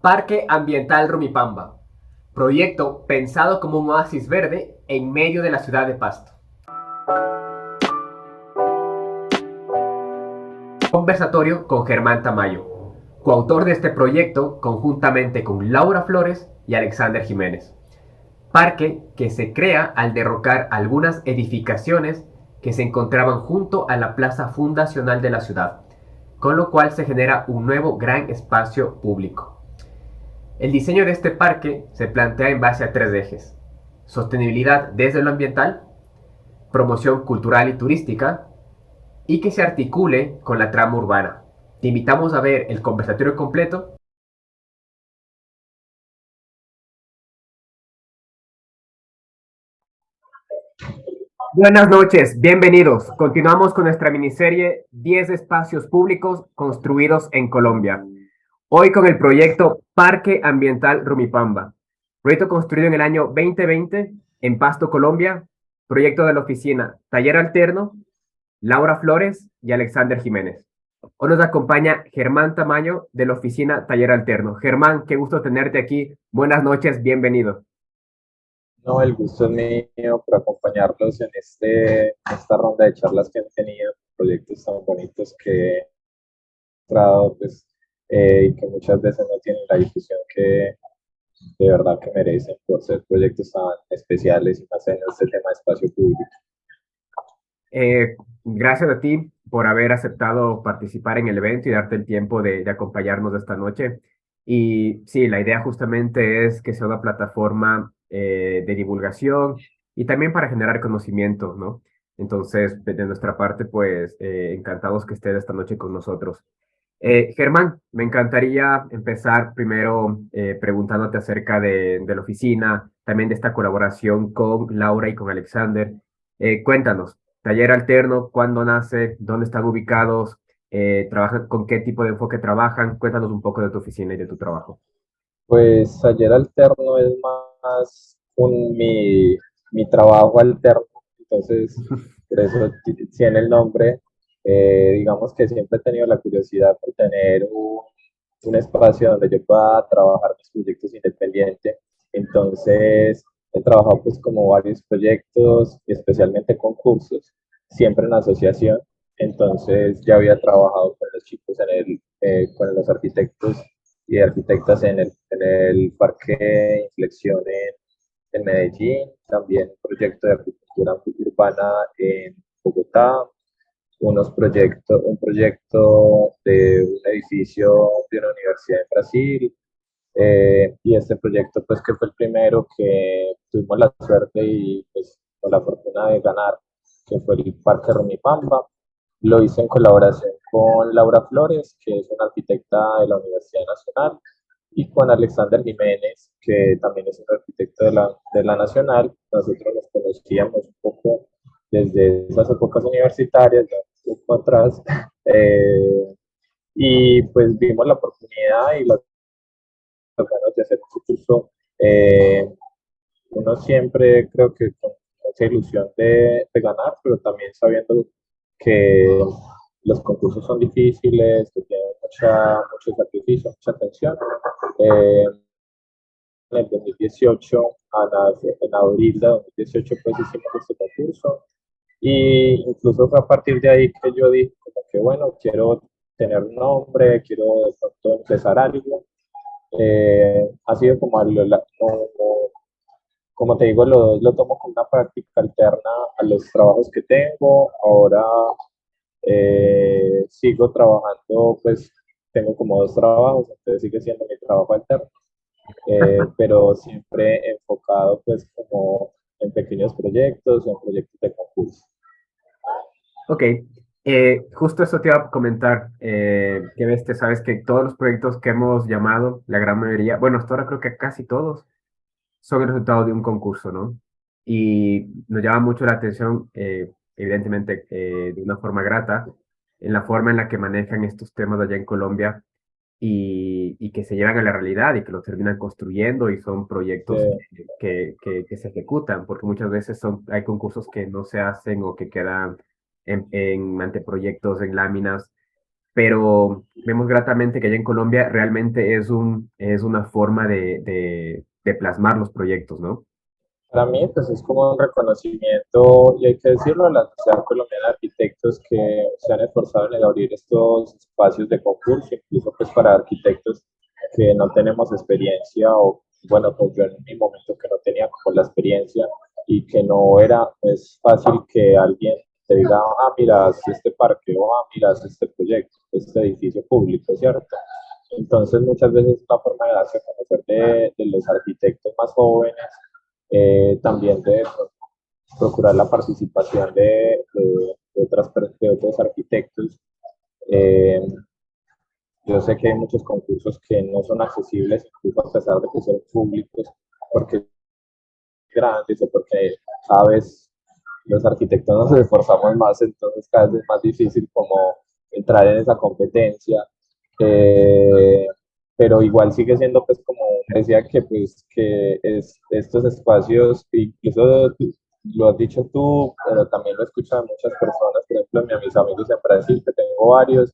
Parque Ambiental Rumipamba, proyecto pensado como un oasis verde en medio de la ciudad de Pasto. Conversatorio con Germán Tamayo, coautor de este proyecto conjuntamente con Laura Flores y Alexander Jiménez. Parque que se crea al derrocar algunas edificaciones que se encontraban junto a la plaza fundacional de la ciudad, con lo cual se genera un nuevo gran espacio público. El diseño de este parque se plantea en base a tres ejes: sostenibilidad desde lo ambiental, promoción cultural y turística, y que se articule con la trama urbana. Te invitamos a ver el conversatorio completo. Buenas noches, bienvenidos. Continuamos con nuestra miniserie 10 espacios públicos construidos en Colombia. Hoy con el proyecto Parque Ambiental Rumipamba, proyecto construido en el año 2020 en Pasto, Colombia, proyecto de la oficina Taller Alterno, Laura Flores y Alexander Jiménez. Hoy nos acompaña Germán Tamayo de la oficina Taller Alterno. Germán, qué gusto tenerte aquí. Buenas noches, bienvenido. No, el gusto es mío por acompañarlos en esta ronda de charlas que han tenido, proyectos tan bonitos que he entrado, pues, y que muchas veces no tienen la difusión que de verdad que merecen por ser proyectos tan especiales y más en este tema de espacio público. Gracias a ti por haber aceptado participar en el evento y darte el tiempo de acompañarnos esta noche. Y sí, la idea justamente es que sea una plataforma de divulgación y también para generar conocimiento, ¿no? Entonces, de nuestra parte, pues encantados que estés esta noche con nosotros. Germán, me encantaría empezar primero preguntándote acerca de la oficina, también de esta colaboración con Laura y con Alexander. Cuéntanos, Taller Alterno, ¿cuándo nace? ¿Dónde están ubicados? ¿Trabajan, con qué tipo de enfoque trabajan? Cuéntanos un poco de tu oficina y de tu trabajo. Pues ayer alterno es más mi trabajo alterno, entonces por eso tiene el nombre. Digamos que siempre he tenido la curiosidad por tener un espacio donde yo pueda trabajar mis proyectos independientes. Entonces he trabajado pues como varios proyectos, especialmente concursos, siempre en asociación. Entonces ya había trabajado con los chicos con los arquitectos y arquitectas en el Parque de Inflexión en Medellín, también proyecto de arquitectura urbana en Bogotá, un proyecto de un edificio de una universidad en Brasil, y este proyecto pues que fue el primero que tuvimos la suerte y pues con la fortuna de ganar, que fue el Parque Rumipamba. Lo hice en colaboración con Laura Flores, que es una arquitecta de la Universidad Nacional, y con Alexander Jiménez, que también es un arquitecto de la Nacional. Nosotros nos conocíamos un poco desde esas épocas universitarias, ya un poco atrás, y pues vimos la oportunidad y las ganas de hacer un curso. Uno siempre creo que con esa ilusión de ganar, pero también sabiendo que los concursos son difíciles, que tienen mucho sacrificio, mucha atención. Eh, en el 2018, en abril de 2018, pues hicimos este concurso y incluso fue a partir de ahí que yo dije como que bueno, quiero tener un nombre, quiero de pronto empezar algo. Ha sido como te digo, lo tomo como una práctica alterna a los trabajos que tengo. Ahora sigo trabajando, pues tengo como dos trabajos, entonces sigue siendo mi trabajo alterno, pero siempre enfocado pues como en pequeños proyectos o en proyectos de concurso. Ok, justo eso te iba a comentar, que ves, sabes que todos los proyectos que hemos llamado, la gran mayoría, bueno, hasta ahora creo que casi todos, son el resultado de un concurso, ¿no? Y nos llama mucho la atención, evidentemente, de una forma grata, en la forma en la que manejan estos temas allá en Colombia y que se llevan a la realidad y que los terminan construyendo y son proyectos Eh, que se ejecutan, porque muchas veces hay concursos que no se hacen o que quedan en anteproyectos, en láminas, pero vemos gratamente que allá en Colombia realmente es una forma de plasmar los proyectos, ¿no? Para mí, pues es como un reconocimiento, y hay que decirlo, a la Sociedad Colombiana de Arquitectos que se han esforzado en abrir estos espacios de concurso, incluso pues para arquitectos que no tenemos experiencia, o bueno, pues yo en mi momento que no tenía como la experiencia y que no era pues fácil que alguien te diga, ah, mira, haz este parque, o ah, mira, haz este proyecto, este edificio público, ¿cierto? Entonces, muchas veces es una forma de darse a conocer de los arquitectos más jóvenes, también de procurar la participación de otros arquitectos. Eh, yo sé que hay muchos concursos que no son accesibles, incluso a pesar de que son públicos, porque grandes o porque cada vez los arquitectos nos esforzamos más, entonces cada vez es más difícil como entrar en esa competencia. Eh, pero igual sigue siendo pues como decía que pues que estos espacios, incluso lo has dicho tú, pero también lo he escuchado de muchas personas, por ejemplo, a mis amigos en Brasil, que tengo varios,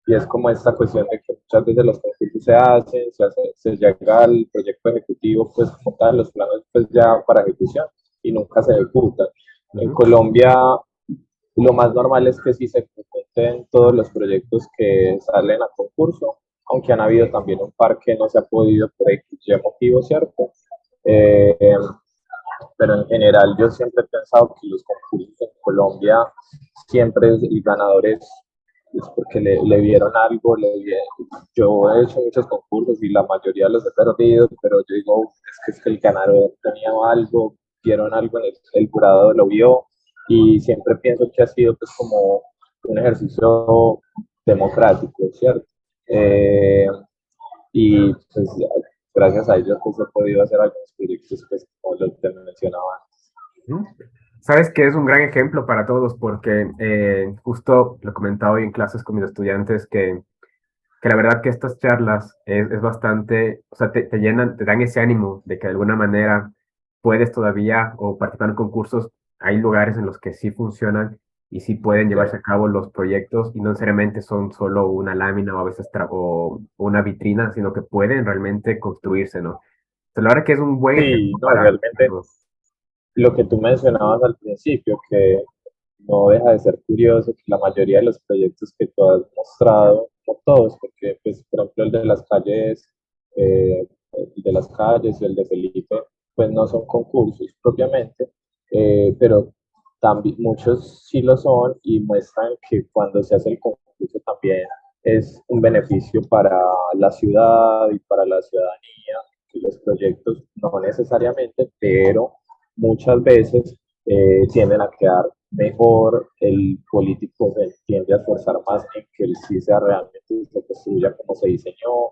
y es como esta cuestión de que muchas veces los concursos se hacen, se llega al proyecto ejecutivo, pues como tal, los planos pues ya para ejecución y nunca se ejecutan. En Ujú, Colombia lo más normal es que sí se ejecuten todos los proyectos que salen a concurso, aunque han habido también un par que no se ha podido por X motivo, ¿cierto? Eh, pero en general yo siempre he pensado que los concursos en Colombia siempre el ganador es porque le vieron algo, yo he hecho muchos concursos y la mayoría los he perdido, pero yo digo, es que el ganador tenía algo, vieron algo en el jurado lo vio y siempre pienso que ha sido pues como un ejercicio democrático, ¿cierto? Eh, y pues gracias a ellos pues he podido hacer algunos proyectos pues como lo que te mencionaba. ujú. Sabes que es un gran ejemplo para todos porque justo lo comentaba hoy en clases con mis estudiantes que la verdad que estas charlas es bastante, o sea, te llenan, te dan ese ánimo de que de alguna manera puedes todavía o participar en concursos. Hay lugares en los que sí funcionan y sí pueden Sí, llevarse a cabo los proyectos y no necesariamente son solo una lámina o a veces o una vitrina, sino que pueden realmente construirse, ¿no? Entonces, la verdad que es un buen ejemplo sí, no, para realmente todos. lo que tú mencionabas al principio, que no deja de ser curioso que la mayoría de los proyectos que tú has mostrado, no todos, porque pues, por ejemplo el de las calles y el de Felipe, pues no son concursos propiamente, pero también muchos sí lo son y muestran que cuando se hace el concurso también es un beneficio para la ciudad y para la ciudadanía, que los proyectos no necesariamente, pero muchas veces tienden a quedar mejor, el político se tiende a esforzar más en que el sí sea realmente se construya como se diseñó.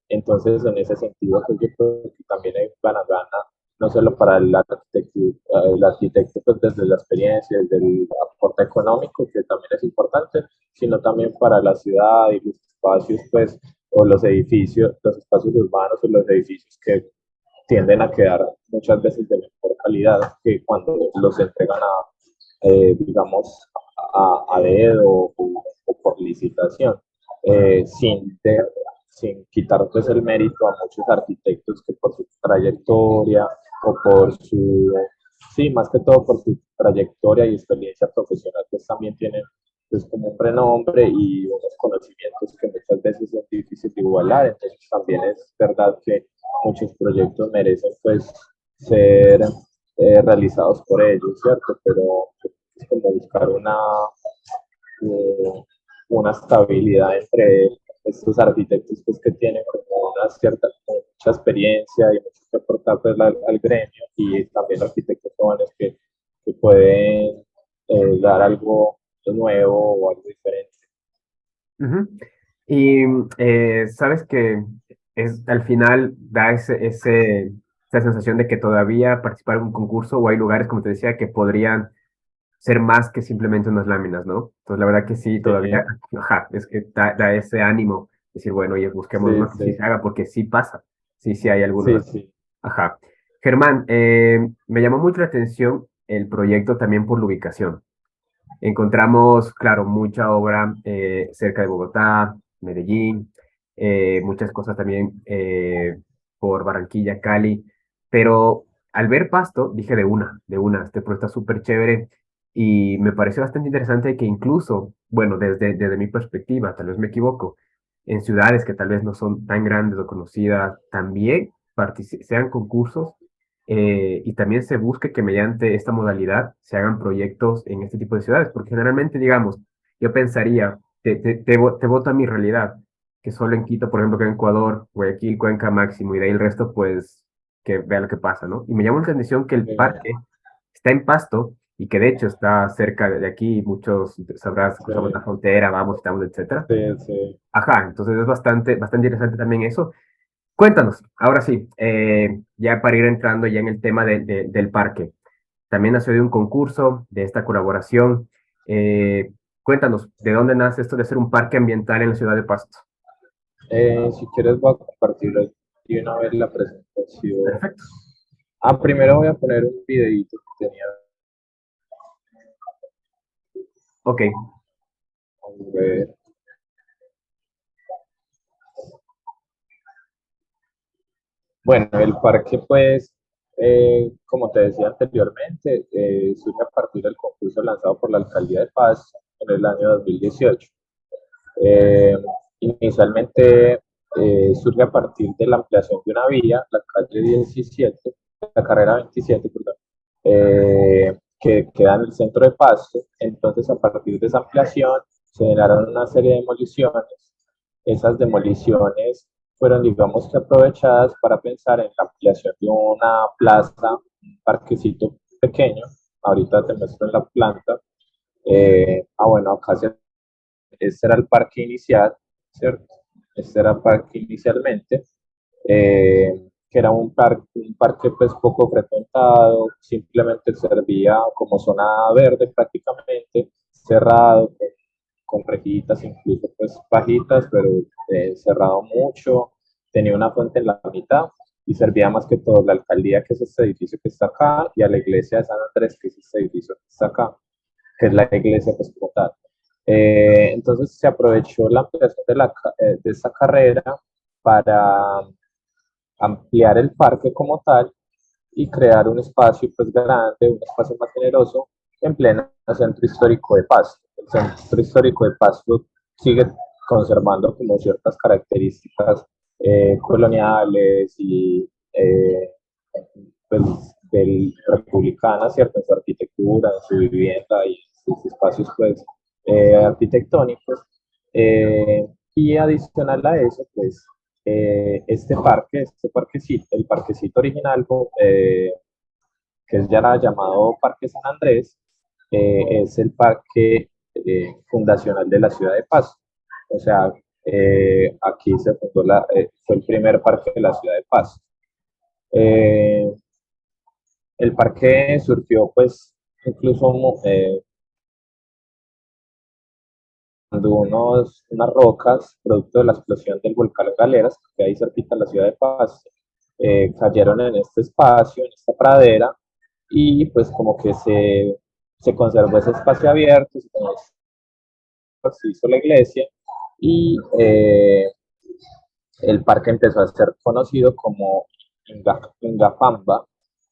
Entonces, en ese sentido, pues yo creo que también hay gana-gana, no solo para el arquitecto pues desde la experiencia, desde el aporte económico, que también es importante, sino también para la ciudad y los espacios, pues, o los edificios, los espacios urbanos o los edificios que tienden a quedar muchas veces de mejor calidad que cuando los entregan digamos, a dedo o por licitación, eh, sin, de, sin quitar pues el mérito a muchos arquitectos que por su trayectoria o por su, sí, más que todo por su trayectoria y experiencia profesional, pues también tienen pues como un renombre y unos conocimientos que muchas veces es difícil de igualar, entonces también es verdad que muchos proyectos merecen pues ser realizados por ellos, ¿cierto? Pero es como buscar eh, una estabilidad entre estos arquitectos pues, que tienen como una cierta, como mucha experiencia y mucho que aportar pues, al gremio y también arquitectos jóvenes que pueden dar algo nuevo o algo diferente. Ujú. Y sabes que al final da esa sensación de que todavía participar en un concurso o hay lugares, como te decía, que podrían ser más que simplemente unas láminas, ¿no? Entonces, la verdad que sí, Sí, todavía, ajá, es que da ese ánimo, decir, bueno, oye, busquemos sí, uno que sí sí, se haga, porque sí pasa, sí, sí hay algunos. sí, Así. sí. Ajá. Germán, me llamó mucho la atención el proyecto también por la ubicación. Encontramos, claro, mucha obra cerca de Bogotá, Medellín, muchas cosas también por Barranquilla, Cali, pero al ver Pasto dije de una, pero está súper chévere y me pareció bastante interesante que incluso, bueno, desde mi perspectiva, tal vez me equivoco, en ciudades que tal vez no son tan grandes o conocidas, también sean concursos y también se busque que mediante esta modalidad se hagan proyectos en este tipo de ciudades, porque generalmente, digamos, yo pensaría, te voto a mi realidad, que solo en Quito, por ejemplo, que en Ecuador, Guayaquil, Cuenca máximo, y de ahí el resto, pues, que vea lo que pasa, ¿no? Y me llama la atención que el parque está en Pasto, y que de hecho está cerca de aquí, muchos sabrás, Sí, cruzamos la frontera, vamos, estamos, etcétera. sí, sí. Ajá, entonces es bastante interesante también eso. Cuéntanos, ahora sí, ya para ir entrando ya en el tema del parque. También nació de un concurso, de esta colaboración. Cuéntanos, ¿de dónde nace esto de ser un parque ambiental en la ciudad de Pasto? Si quieres voy a compartir de una vez la presentación. Perfecto. Primero voy a poner un videito que tenía. Ok, A ver. Bueno, el parque, pues, como te decía anteriormente, surge a partir del concurso lanzado por la Alcaldía de Paz en el año 2018. Eh, Inicialmente surge a partir de la ampliación de una vía, la calle 17, la carrera 27, perdón, que queda en el centro de Pasto. Entonces, a partir de esa ampliación, se generaron una serie de demoliciones. Esas demoliciones fueron, digamos que aprovechadas para pensar en la ampliación de una plaza, un parquecito pequeño. Ahorita te muestro en la planta. Bueno, acá este era el parque inicial, ¿cierto? Este era el parque inicialmente, que era un parque pues poco frecuentado, simplemente servía como zona verde prácticamente, cerrado, con rejitas, incluso pues bajitas, pero cerrado mucho, tenía una fuente en la mitad y servía más que todo a la alcaldía, que es este edificio que está acá, y a la iglesia de San Andrés, que es este edificio que está acá, que es la iglesia pues como tal. Entonces se aprovechó la ampliación de esta carrera para ampliar el parque como tal y crear un espacio pues grande, un espacio más generoso en pleno centro histórico de Pasto. El centro histórico de Pasto sigue conservando como ciertas características coloniales y pues, republicana, ¿cierto? En su arquitectura, en su vivienda y en sus espacios pues, arquitectónicos. Y adicional a eso, pues este parquecito, el parquecito original, que ya era llamado Parque San Andrés, es el parque fundacional de la ciudad de Pasto. O sea, aquí se fundó fue el primer parque de la ciudad de Pasto. Eh, el parque surgió, pues, incluso cuando unas rocas, producto de la explosión del volcán Galeras, que hay cerquita de la ciudad de Pasto, cayeron en este espacio, en esta pradera, y pues como que se conservó ese espacio abierto, se hizo la iglesia, y el parque empezó a ser conocido como Ingapamba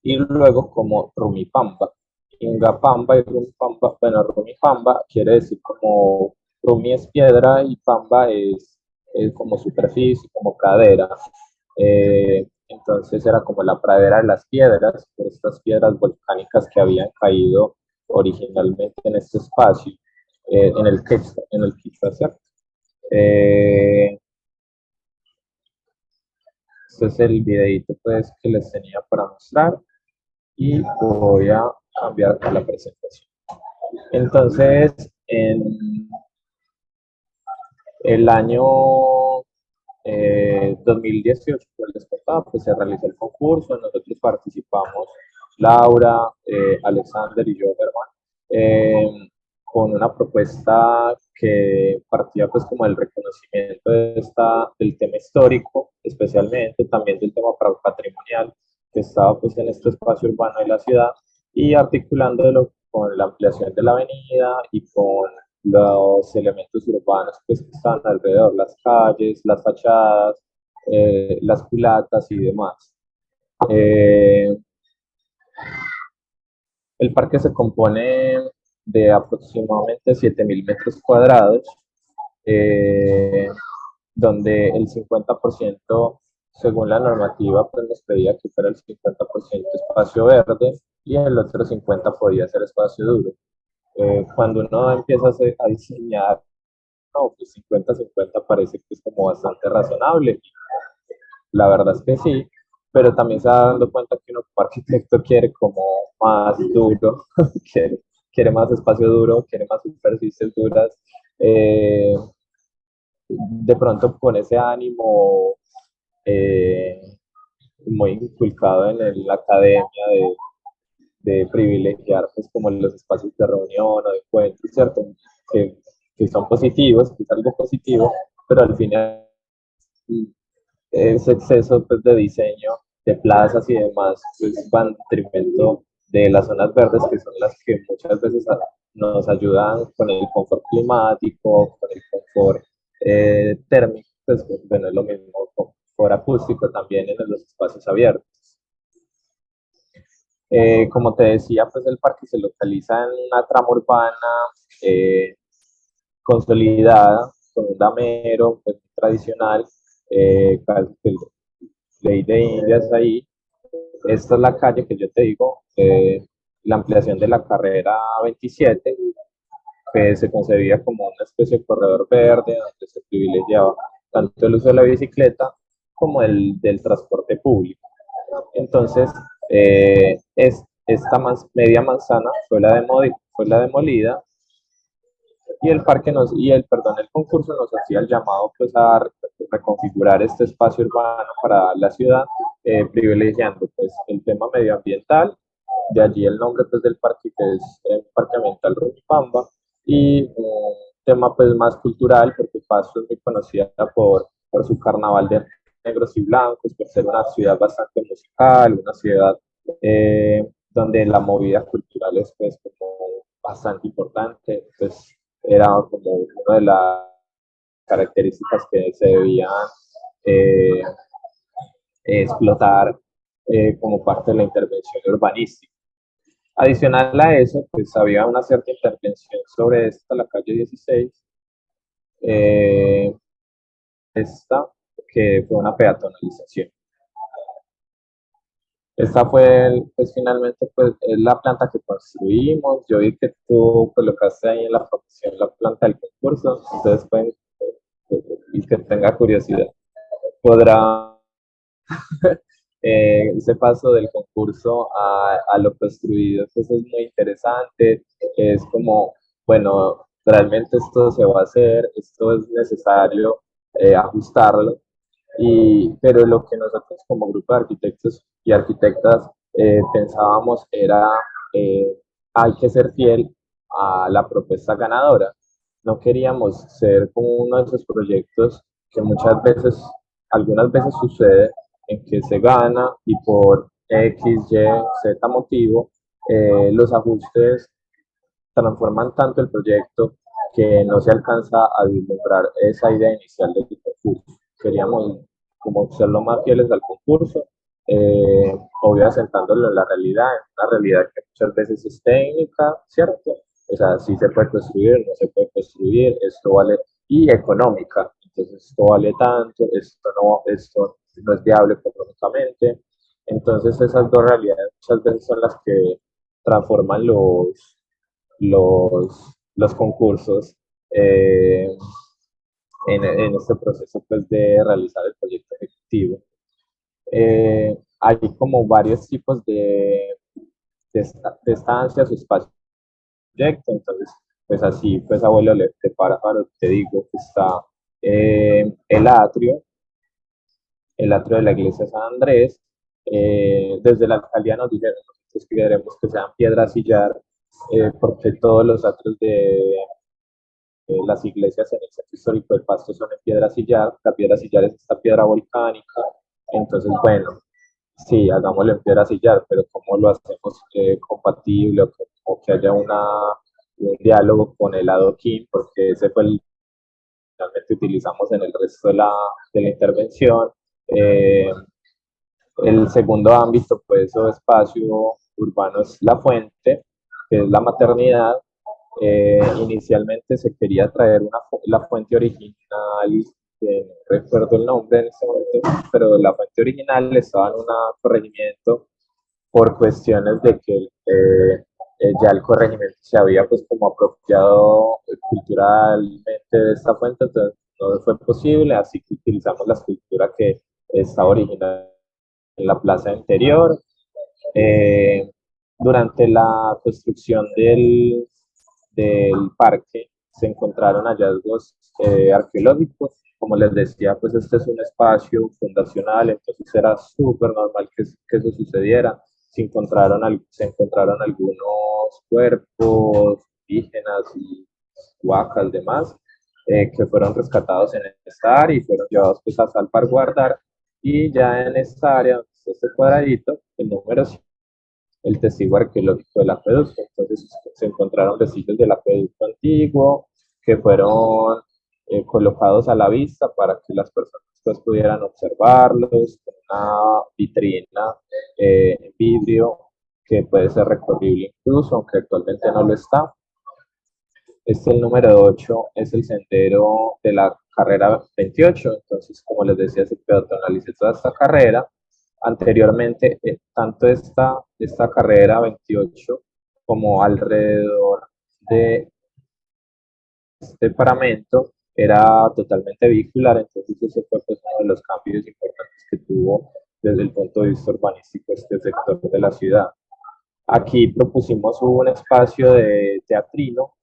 y luego como Rumipamba. Ingapamba y Rumipamba, bueno, Rumipamba quiere decir como Rumi es piedra y Pamba es como superficie, como pradera. Entonces era como la pradera de las piedras, por estas piedras volcánicas que habían caído originalmente en este espacio, en el Quichua, ¿cierto? Eh, Este es el videito pues, que les tenía para mostrar y voy a cambiar a la presentación. Entonces, en el año 2018, pues les contaba, pues se realizó el concurso, nosotros participamos, Laura, Alexander y yo, Germán, con una propuesta que partía pues como del reconocimiento del tema histórico, especialmente también del tema patrimonial que estaba pues en este espacio urbano de la ciudad y articulando con la ampliación de la avenida y con los elementos urbanos pues, que están alrededor, las calles, las fachadas, las culatas y demás. Eh, el parque se compone de aproximadamente 7.000 metros cuadrados, eh, donde el 50%, según la normativa, pues nos pedía que fuera el 50% espacio verde y el otro 50% podía ser espacio duro. Cuando uno empieza a diseñar, no, pues 50-50 parece que es como bastante razonable. La verdad es que sí, pero también se va dando cuenta que uno como arquitecto quiere como más duro, quiere, quiere más espacio duro, quiere más superficies duras. Eh, de pronto con ese ánimo eh, muy inculcado en la academia de privilegiar pues como los espacios de reunión o de encuentro, ¿cierto? Que, que son positivos, que es algo positivo, pero al final ese exceso pues, de diseño de plazas y demás pues, va en detrimento de las zonas verdes, que son las que muchas veces nos ayudan con el confort climático, con el confort térmico, pues bueno, es lo mismo, confort acústico también en los espacios abiertos. Como te decía, pues el parque se localiza en una trama urbana eh, consolidada, con un damero pues, tradicional, casi ley de Indias ahí. Esta es la calle que yo te digo, la ampliación de la carrera 27, que se concebía como una especie de corredor verde donde se privilegiaba tanto el uso de la bicicleta como el del transporte público. Entonces, esta media manzana fue la demolida y el parque el concurso nos hacía el llamado pues a reconfigurar este espacio urbano para la ciudad, privilegiando pues el tema medioambiental, de allí el nombre pues del parque que es el Parque Ambiental Rumipamba, y un tema pues más cultural porque Pasto es muy conocida por su carnaval de negros y blancos, por ser una ciudad bastante musical, una ciudad donde la movida cultural es pues como bastante importante, pues era como una de las características que se debían eh, explotar como parte de la intervención urbanística. Adicional a eso, pues había una cierta intervención sobre esta, la calle 16, eh, esta, que fue una peatonalización. Esta fue, pues finalmente, pues es la planta que construimos. Yo vi que tú colocaste ahí en la profesión la planta del concurso, entonces pueden, y que tenga curiosidad, podrá ese paso del concurso a lo construido. Entonces es muy interesante, es como, bueno, realmente esto se va a hacer, esto es necesario ajustarlo, pero lo que nosotros como grupo de arquitectos y arquitectas pensábamos era, eh, hay que ser fiel a la propuesta ganadora. No queríamos ser como uno de esos proyectos que muchas veces, algunas veces sucede, en que se gana y por X, Y, Z motivo, los ajustes transforman tanto el proyecto que no se alcanza a vislumbrar esa idea inicial del concurso. Queríamos como ser lo más fieles al concurso, obvio asentándolo en una realidad que muchas veces es técnica, ¿cierto? O sea, sí se puede construir, no se puede construir, esto vale, y económica, entonces esto vale tanto, esto no es viable económicamente. Entonces esas dos realidades muchas veces son las que transforman los concursos eh, en este proceso pues, de realizar el proyecto ejecutivo. Hay como varios tipos de estancias o espacios de proyecto, entonces pues así pues abuelo le prepara para te digo que está el atrio de la iglesia de San Andrés. Desde la alcaldía nos dijeron nosotros que queremos que sean piedra sillar, porque todos los atrios de las iglesias en el centro histórico del Pasto son en piedra sillar. La piedra sillar es esta piedra volcánica. Entonces, bueno, Sí, hagámoslo en piedra sillar, pero ¿cómo lo hacemos compatible o que haya un diálogo con el adoquín? Porque ese fue el que realmente utilizamos en el resto de la intervención. Eh, el segundo ámbito, pues, o espacio urbano es la fuente, que es la maternidad. Inicialmente se quería traer la fuente original, que no recuerdo el nombre en este momento, pero la fuente original estaba en un corregimiento por cuestiones de que ya el corregimiento se había pues como apropiado culturalmente de esta fuente, entonces no fue posible, así que utilizamos la escultura que está original en la plaza anterior. Eh, Durante la construcción del parque se encontraron hallazgos arqueológicos. Como les decía, pues este es un espacio fundacional, entonces era súper normal que eso sucediera. Se encontraron algunos cuerpos indígenas y huacas, demás, que fueron rescatados en esta área y fueron llevados pues a salvaguardar. Y ya en esta área, este cuadradito, el número el testigo arqueológico del acueducto. Entonces se encontraron vestigios del acueducto antiguo que fueron colocados a la vista para que las personas pues, pudieran observarlos, con una vitrina en vidrio que puede ser recorrible incluso, aunque actualmente no lo está. Este, el número 8 es el sendero de la carrera 28, entonces como les decía, se peatonaliza toda esta carrera. Anteriormente, tanto esta carrera 28 como alrededor de este paramento era totalmente vehicular, entonces ese fue pues, uno de los cambios importantes que tuvo desde el punto de vista urbanístico este sector de la ciudad. Aquí propusimos un espacio de teatrino.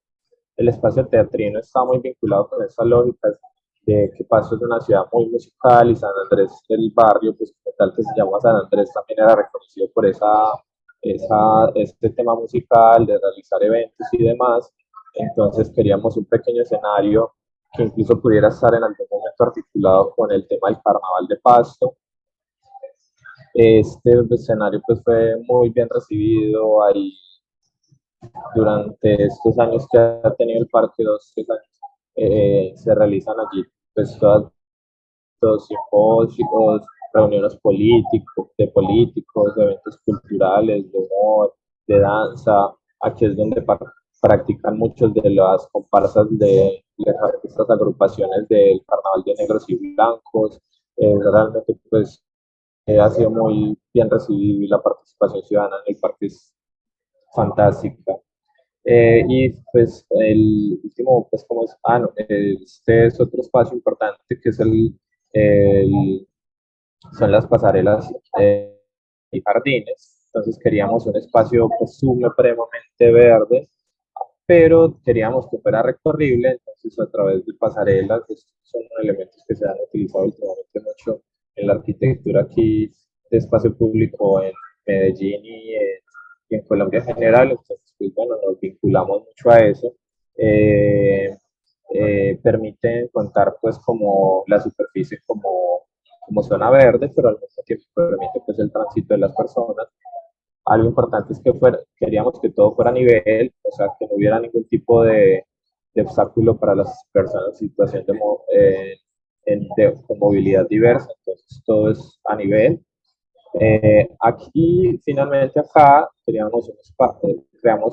El espacio teatrino está muy vinculado con esa lógica de que Pasto es una ciudad muy musical y San Andrés, el barrio, pues como tal que se llama San Andrés, también era reconocido por este tema musical, de realizar eventos y demás. Entonces queríamos un pequeño escenario que incluso pudiera estar en algún momento articulado con el tema del carnaval de Pasto. Este escenario pues fue muy bien recibido ahí durante estos años que ha tenido el parque, 2, 3 años, se realizan allí pues todos simposios, reuniones políticos, eventos culturales, de humor, de danza. Aquí es donde practican muchos de las comparsas de estas agrupaciones del Carnaval de Negros y Blancos. Realmente pues ha sido muy bien recibido y la participación ciudadana en el parque es fantástica. Y pues el último, pues como es, no, este es otro espacio importante que es el son las pasarelas y jardines. Entonces queríamos un espacio pues supremamente verde, pero queríamos que fuera recorrible, entonces a través de pasarelas, pues, son elementos que se han utilizado últimamente mucho en la arquitectura aquí de espacio público en Medellín y en Colombia en general, entonces pues bueno, nos vinculamos mucho a eso. Eh, Permiten contar pues como la superficie como zona verde, pero al mismo tiempo permite pues el tránsito de las personas. Algo importante es que queríamos que todo fuera a nivel, o sea, que no hubiera ningún tipo de obstáculo para las personas en situación con movilidad diversa, entonces todo es a nivel. Aquí, finalmente acá, creamos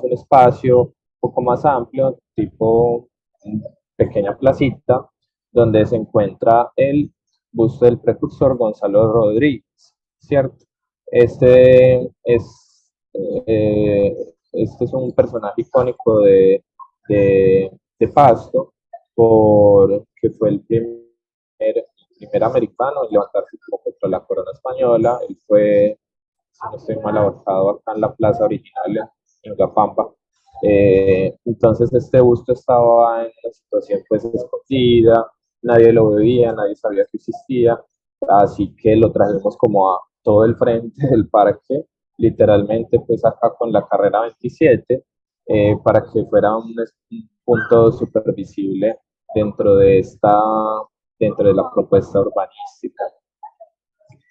un espacio un poco más amplio, tipo pequeña placita, donde se encuentra el busto del precursor Gonzalo Rodríguez, ¿cierto? Este es, eh, este es un personaje icónico de Pasto, porque fue el primer americano en levantarse como contra la corona española. Él fue, si no estoy mal, ahorcado acá en la plaza original en Gapampa. Entonces este busto estaba en una situación pues escondida, nadie lo veía, nadie sabía que existía, así que lo trajimos como a todo el frente del parque, literalmente pues acá con la carrera 27, para que fuera un punto súper visible dentro de dentro de la propuesta urbanística.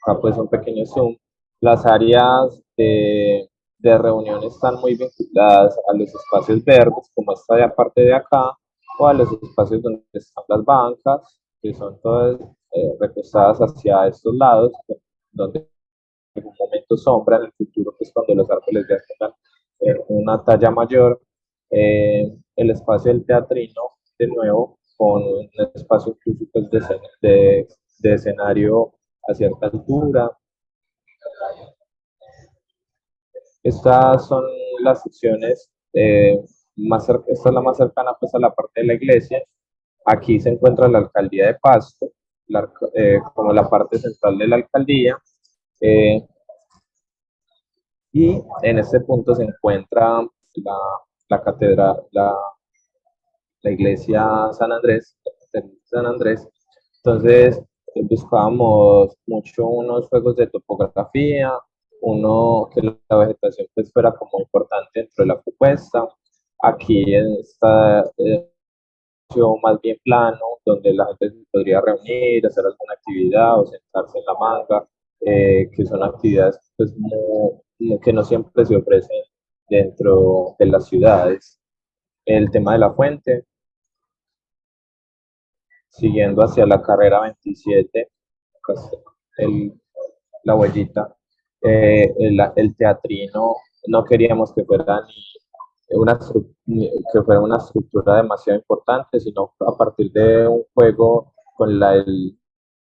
Acá pues un pequeño zoom las áreas de reunión están muy vinculadas a los espacios verdes, como esta de aparte de acá, o a los espacios donde están las bancas, que son todas recostadas hacia estos lados, donde en algún momento sombra en el futuro, pues cuando los árboles ya tengan una talla mayor. El espacio del teatrino, de nuevo, con un espacio incluso pues, de escenario a cierta altura. Estas son las secciones esta es la más cercana pues, a la parte de la iglesia. Aquí se encuentra la alcaldía de Pasto, como la parte central de la alcaldía. Eh, y en este punto se encuentra la catedral, la iglesia San Andrés, San Andrés. Entonces, buscábamos mucho unos juegos de topografía, uno que la vegetación pues fuera como importante dentro de la propuesta. Aquí en esta más bien plano, donde la gente se podría reunir, hacer alguna actividad o sentarse en la manga, que son actividades pues, que no siempre se ofrecen dentro de las ciudades. El tema de la fuente, siguiendo hacia la carrera 27, pues, el, la huellita, el teatrino, no queríamos que fuera que fuera una estructura demasiado importante, sino a partir de un juego con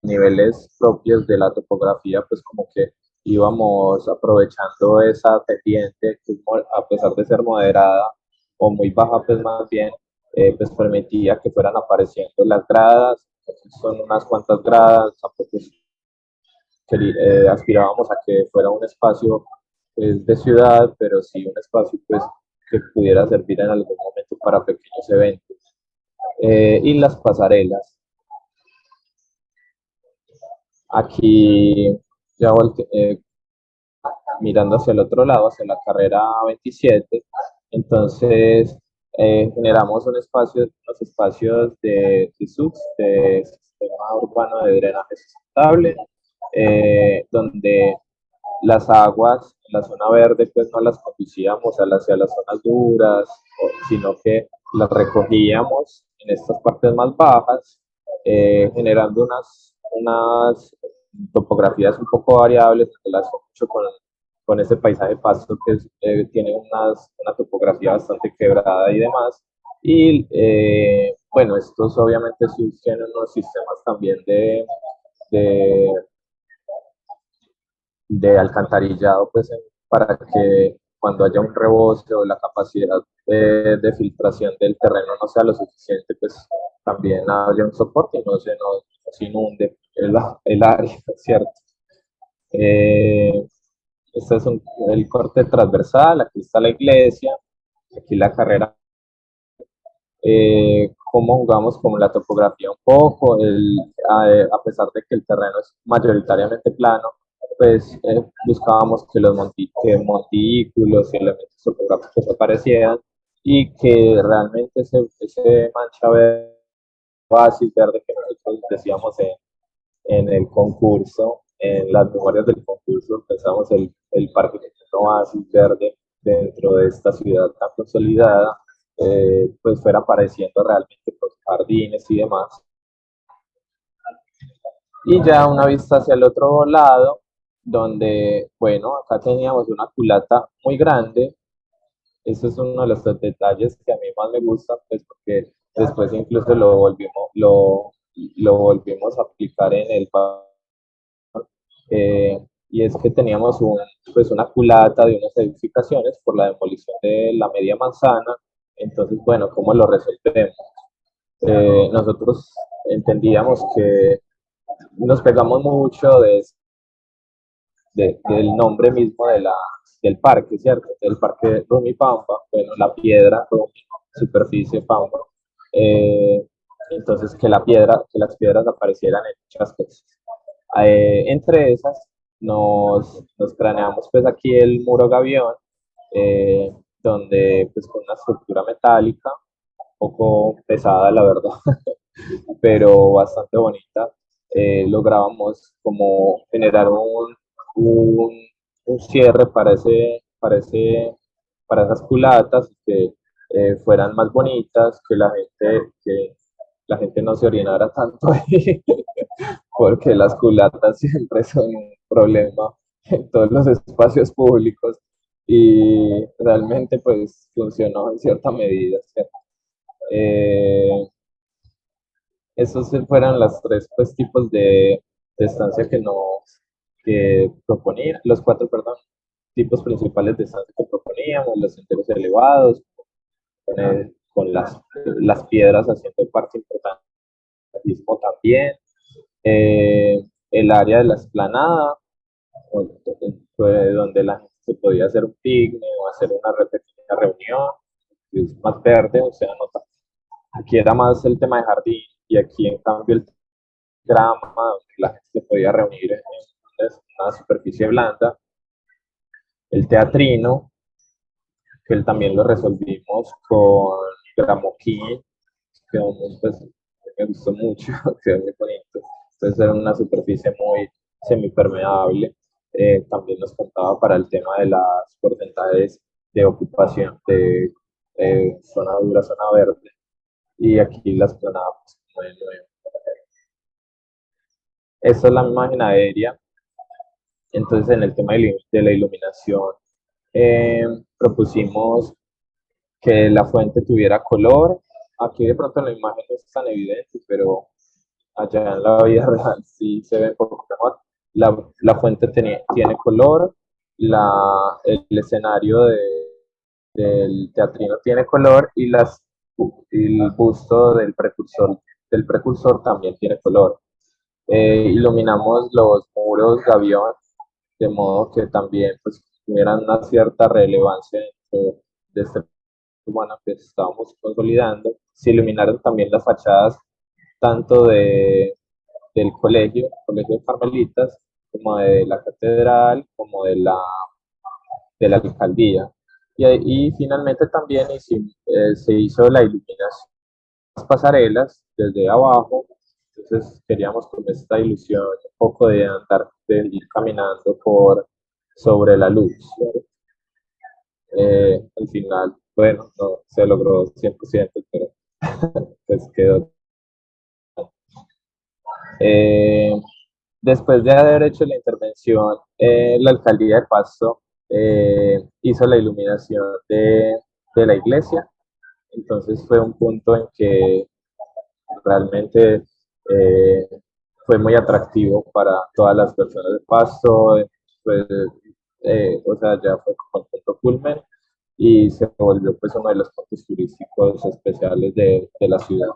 niveles propios de la topografía, pues como que íbamos aprovechando esa pendiente, que a pesar de ser moderada o muy baja, pues más bien, pues permitía que fueran apareciendo las gradas. Entonces son unas cuantas gradas, tampoco aspirábamos a que fuera un espacio pues, de ciudad, pero sí un espacio pues, que pudiera servir en algún momento para pequeños eventos. Y las pasarelas. Aquí ya mirando hacia el otro lado, hacia la carrera 27, entonces generamos unos espacios de SUX, de Sistema Urbano de Drenaje Sustentable, donde las aguas en la zona verde pues no las conducíamos hacia las zonas duras, sino que las recogíamos en estas partes más bajas, generando unas topografías un poco variables en relación mucho con ese paisaje pasto que tiene una topografía bastante quebrada y demás. Y bueno, estos obviamente tienen unos sistemas también de de alcantarillado, pues para que cuando haya un rebose o la capacidad de filtración del terreno no sea lo suficiente, pues también haya un soporte y no se inunde el área, ¿cierto? Eh, este es el corte transversal, aquí está la iglesia, aquí la carrera, cómo jugamos con la topografía un poco, a pesar de que el terreno es mayoritariamente plano, pues buscábamos que que montículos y elementos topográficos aparecieran y que realmente ese mancha verde, oasis verde que nosotros decíamos en el concurso, en las memorias del concurso, pensamos el parque como un oasis verde dentro de esta ciudad tan consolidada, pues fuera apareciendo realmente los jardines y demás. Y ya una vista hacia el otro lado, donde, bueno, acá teníamos una culata muy grande. Eso es uno de los detalles que a mí más me gusta, pues porque después incluso lo volvimos a aplicar en el y es que teníamos pues una culata de unas edificaciones por la demolición de la media manzana. Entonces, bueno, ¿cómo lo resolvemos? Nosotros entendíamos que nos pegamos mucho del nombre mismo del parque, ¿cierto? Del parque Rumi Pampa, bueno, la piedra Rumi, superficie Pampa. Eh, entonces, que las piedras aparecieran en muchas cosas. Entre esas, nos craneamos pues aquí el muro gavión, eh, donde pues con una estructura metálica, un poco pesada la verdad, pero bastante bonita, lográbamos como generar cierre para esas culatas, que fueran más bonitas, que la gente no se orinara tanto ahí, porque las culatas siempre son un problema en todos los espacios públicos y realmente pues funcionó en cierta medida, ¿cierto? Eh, Esos fueran las tres pues, tipos de estancia que proponía, los cuatro, perdón, tipos principales de estancia que proponíamos, los senderos elevados, con las piedras haciendo parte importante mismo también, el área de la explanada, fue donde la gente se podía hacer un picnic o hacer una pequeña reunión, que es más verde, o sea, no, aquí era más el tema de jardín y aquí en cambio el grama, donde la gente se podía reunir en una superficie blanda, el teatrino, que él también lo resolvimos con gramoquín, que pues, me gustó mucho, quedó muy bonito. Entonces era una superficie muy semipermeable. También nos contaba para el tema de las porcentajes de ocupación de zona dura, zona verde. Y aquí las planábamos como de nuevo. Esta es la imagen aérea. Entonces en el tema de la iluminación eh, propusimos que la fuente tuviera color. Aquí de pronto en la imagen no es tan evidente, pero allá en la vida real sí se ve un poco mejor. La fuente tiene color, el escenario del teatrino tiene color y el busto del precursor también tiene color. Iluminamos los muros gavión de modo que también pues, tuvieran una cierta relevancia dentro de este humano que estábamos consolidando. Se iluminaron también las fachadas tanto del colegio de Carmelitas, como de la catedral, como de la alcaldía. Y finalmente también se hizo la iluminación de las pasarelas desde abajo. Entonces queríamos con esta ilusión un poco de andar, de ir caminando sobre la luz. Al final, bueno, no se logró 100%, pero pues quedó. Eh, Después de haber hecho la intervención, la alcaldía de Pasto hizo la iluminación de la iglesia. Entonces fue un punto en que realmente eh, fue muy atractivo para todas las personas de Pasto. Pues, o sea, ya fue como el punto culmen y se volvió pues uno de los puntos turísticos especiales de la ciudad.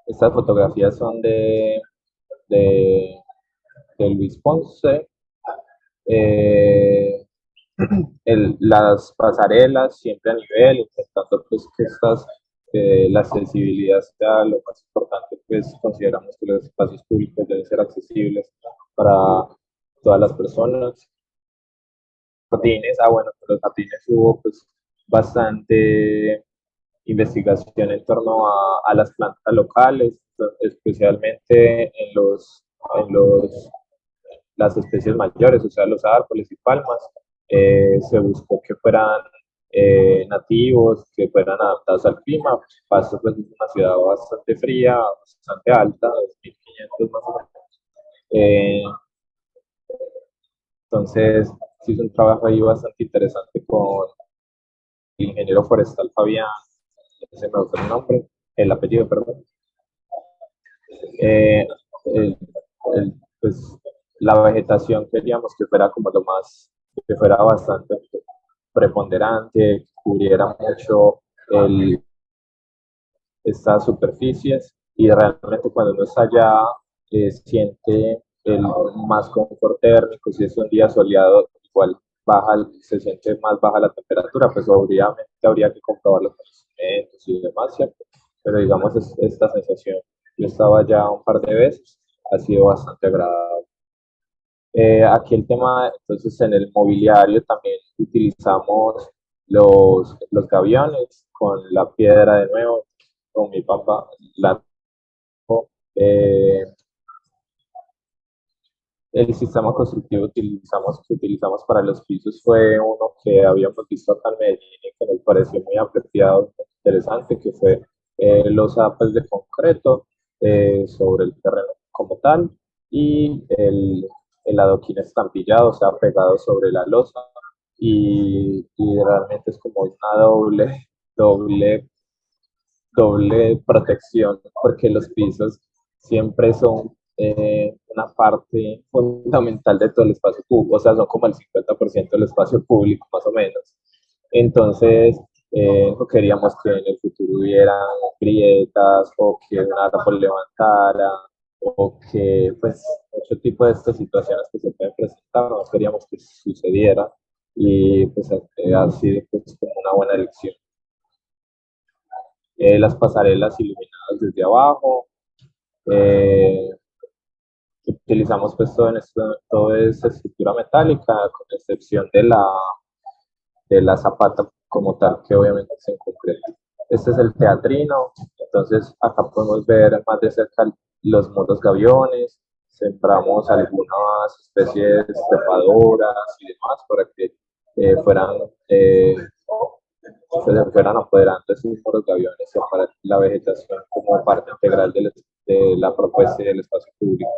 Estas fotografías son de, de Luis Ponce. Eh, las pasarelas siempre a nivel, intentando pues la accesibilidad sea lo más importante, pues consideramos que los espacios públicos deben ser accesibles para todas las personas. Jardines, bueno, con los jardines hubo pues bastante investigación en torno a las plantas locales, especialmente en los las especies mayores, o sea, los árboles y palmas. Se buscó que fueran nativos, que fueran adaptados al clima. Pasto pues, es una ciudad bastante fría, bastante alta, 2.500 más o menos. Eh, entonces, sí es un trabajo ahí bastante interesante con el ingeniero forestal Fabián, se me fue el nombre, el apellido, perdón. Eh, el, pues, la vegetación queríamos que fuera como lo más, que fuera bastante preponderante, que cubriera mucho estas superficies y realmente cuando uno está allá siente el más confort térmico, si es un día soleado igual se siente más baja la temperatura, pues obviamente habría que comprobar los conocimientos y demás, ¿cierto? Pero digamos esta sensación, yo estaba ya un par de veces, ha sido bastante agradable. Aquí el tema, entonces en el mobiliario también utilizamos los gaviones con la piedra de nuevo, con mi papá, la, eh, El sistema constructivo que utilizamos para los pisos fue uno que habíamos visto acá en Medellín y que nos pareció muy apropiado, muy interesante, que fue los apes de concreto sobre el terreno como tal y el adoquín estampillado, o sea, pegado sobre la losa y realmente es como una doble doble protección, porque los pisos siempre son una parte fundamental de todo el espacio público, o sea, son como el 50% del espacio público, más o menos. Entonces, no queríamos que en el futuro hubiera grietas o que un árbol levantara o que, pues, mucho tipo de estas situaciones que se pueden presentar, no queríamos que sucediera y pues ha sido pues, como una buena elección. Las pasarelas iluminadas desde abajo. Eh, Utilizamos pues toda esa estructura metálica, con excepción de la zapata como tal, que obviamente es en concreto. Este es el teatrino, entonces acá podemos ver más de cerca los muros gaviones, sembramos algunas especies trepadoras y demás para que fueran se fueran apoderando de sus muros gaviones y para la vegetación como parte integral de la propuesta y del espacio público.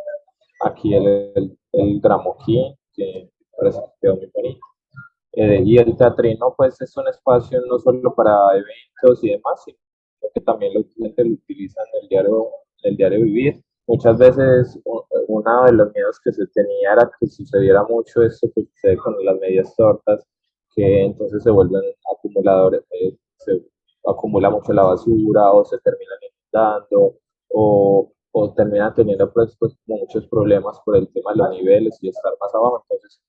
Aquí el gramoquín, que parece que quedó muy bonito. Y el teatrino, pues es un espacio no solo para eventos y demás, sino que también los clientes lo utilizan en el diario vivir. Muchas veces uno de los miedos que se tenía era que sucediera mucho esto que sucede con las medias tortas, que entonces se vuelven acumuladores, se acumula mucho la basura o se terminan inundando o terminan teniendo pues como muchos problemas por el tema de los niveles y estar más abajo. Entonces,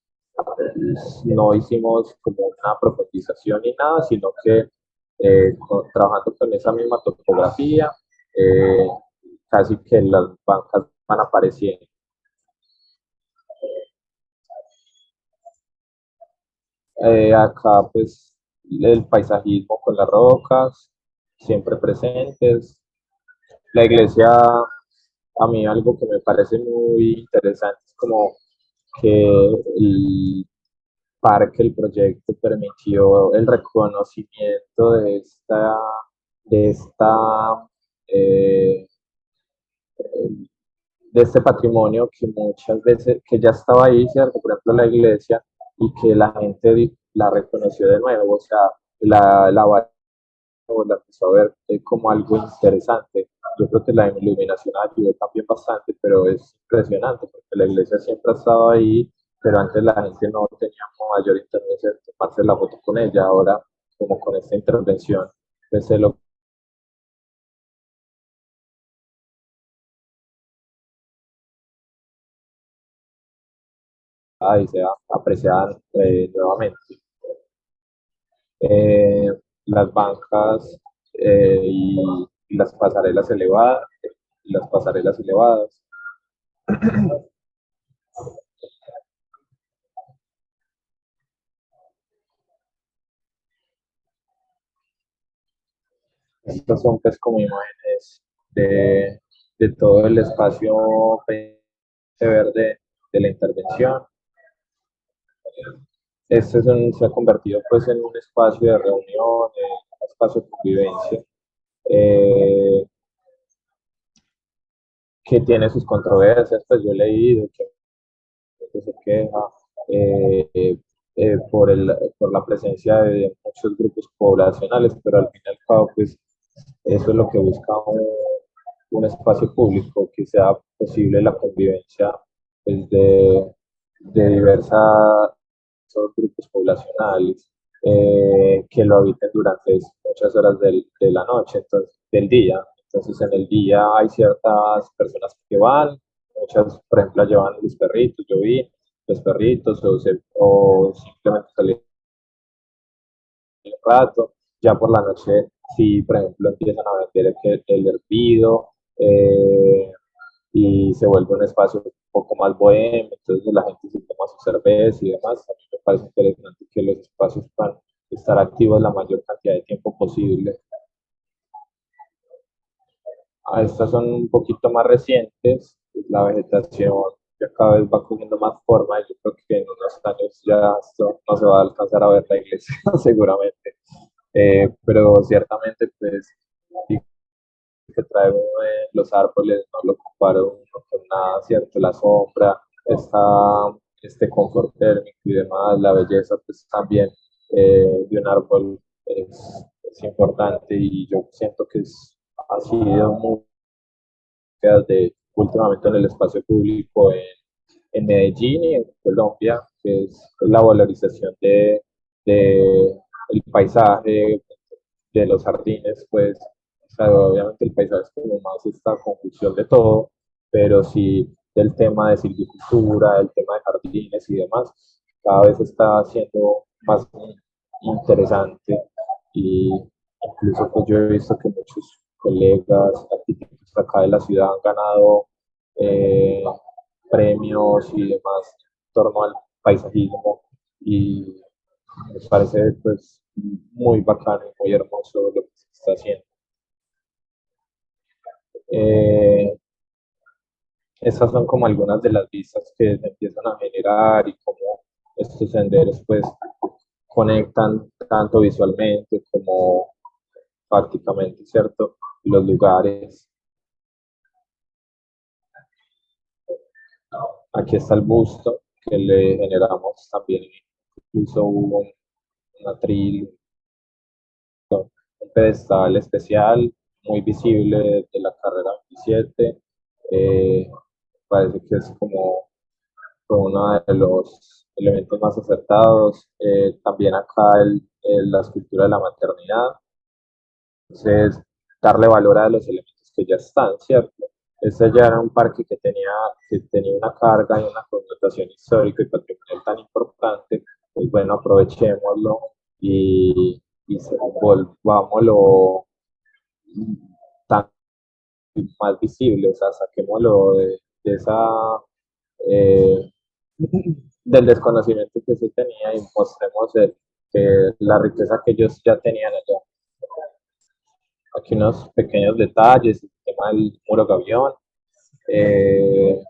no hicimos como una profundización ni nada, sino que trabajando con esa misma topografía, eh, casi que las bancas van apareciendo. Acá pues el paisajismo con las rocas, siempre presentes. La iglesia, a mí algo que me parece muy interesante es como que el parque, el proyecto permitió el reconocimiento de esta eh, de este patrimonio que muchas veces, que ya estaba ahí, ¿cierto? Por ejemplo, la iglesia, y que la gente la reconoció de nuevo, o sea, la la empezó a ver como algo interesante. Yo creo que la iluminación ayudó también bastante, pero es impresionante porque la iglesia siempre ha estado ahí, pero antes la gente no tenía mayor interés en tomarse la foto con ella. Ahora, como con esta intervención, pues se lo y se apreciaban nuevamente. Eh, las bancas y las pasarelas elevadas, las pasarelas elevadas. Estas son pues como imágenes de todo el espacio verde de la intervención. Se ha convertido pues en un espacio de reunión, un espacio de convivencia, eh, que tiene sus controversias, pues yo he leído que se queja por la presencia de muchos grupos poblacionales, pero al fin y al cabo pues eso es lo que busca un espacio público, que sea posible la convivencia pues, de diversos grupos poblacionales que lo habiten durante muchas horas de la noche, entonces, del día. Entonces, en el día hay ciertas personas que van, muchas, por ejemplo, llevan los perritos, yo vi los perritos, o simplemente salir un rato. Ya por la noche, si por ejemplo empiezan a vender el hervido y se vuelve un espacio un poco más bohemio, entonces la gente se toma su cerveza y demás. A mí me parece interesante que los espacios puedan estar activos la mayor cantidad de tiempo posible. Estas son un poquito más recientes, la vegetación ya cada vez va cogiendo más forma y yo creo que en unos años ya esto no se va a alcanzar a ver la iglesia seguramente. Pero ciertamente pues que trae los árboles, no lo comparo uno con nada, ¿cierto? La sombra, esta, este confort térmico y demás, la belleza pues también de un árbol es importante y yo siento que ha sido muy de últimamente en el espacio público en Medellín y en Colombia, que es la valorización de el paisaje, de los jardines, pues, o sea, obviamente el paisaje es como más esta conjunción de todo, pero sí del tema de silvicultura, del tema de jardines y demás, cada vez está siendo más interesante y incluso pues yo he visto que muchos colegas arquitectos acá de la ciudad han ganado eh, premios y demás en torno al paisajismo y me parece pues muy bacano y muy hermoso lo que se está haciendo. Eh, Esas son como algunas de las vistas que se empiezan a generar y cómo estos senderos pues conectan tanto visualmente como prácticamente, ¿cierto? Los lugares. Aquí está el busto que le generamos también. Incluso hubo un atril, un pedestal especial muy visible de la carrera 27. Eh, Parece que es como uno de los elementos más acertados. También acá la escultura de la maternidad. Entonces, darle valor a los elementos que ya están, ¿cierto? Este ya era un parque que tenía una carga y una connotación histórica y patrimonial tan importante, pues bueno, aprovechémoslo y volvámoslo tan más visible, o sea, saquémoslo de esa, eh, del desconocimiento que se tenía y mostremos la riqueza que ellos ya tenían allá. Aquí unos pequeños detalles, el tema del muro gavión, eh,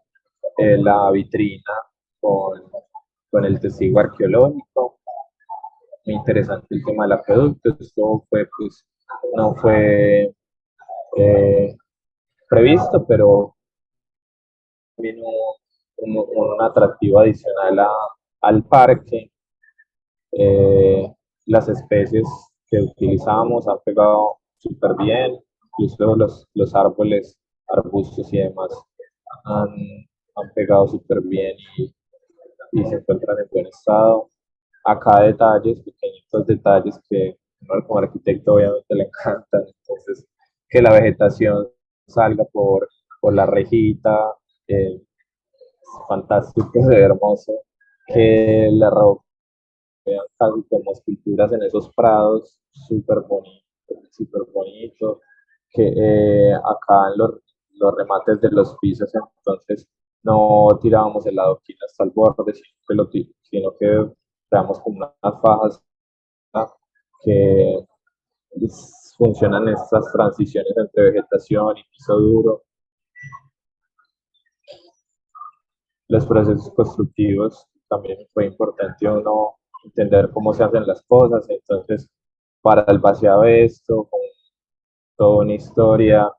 la vitrina con, con el testigo arqueológico. Muy interesante el tema del acueducto. Esto fue, pues, no fue eh, previsto, pero vino un atractivo adicional al parque. Las especies que utilizamos han pegado súper bien, incluso los árboles, arbustos y demás han, han pegado súper bien y se encuentran en buen estado. Acá detalles, pequeñitos detalles que uno como arquitecto obviamente le encantan, entonces que la vegetación salga por la rejita, es fantástico, es hermoso, que la vean casi como esculturas en esos prados, súper bonito, que acá en los remates de los pisos, entonces no tirábamos el adoquín hasta el borde, sino que creamos como unas fajas que funcionan estas transiciones entre vegetación y piso duro. Los procesos constructivos también fue importante uno entender cómo se hacen las cosas, entonces para el vaciado de esto, con toda una historia,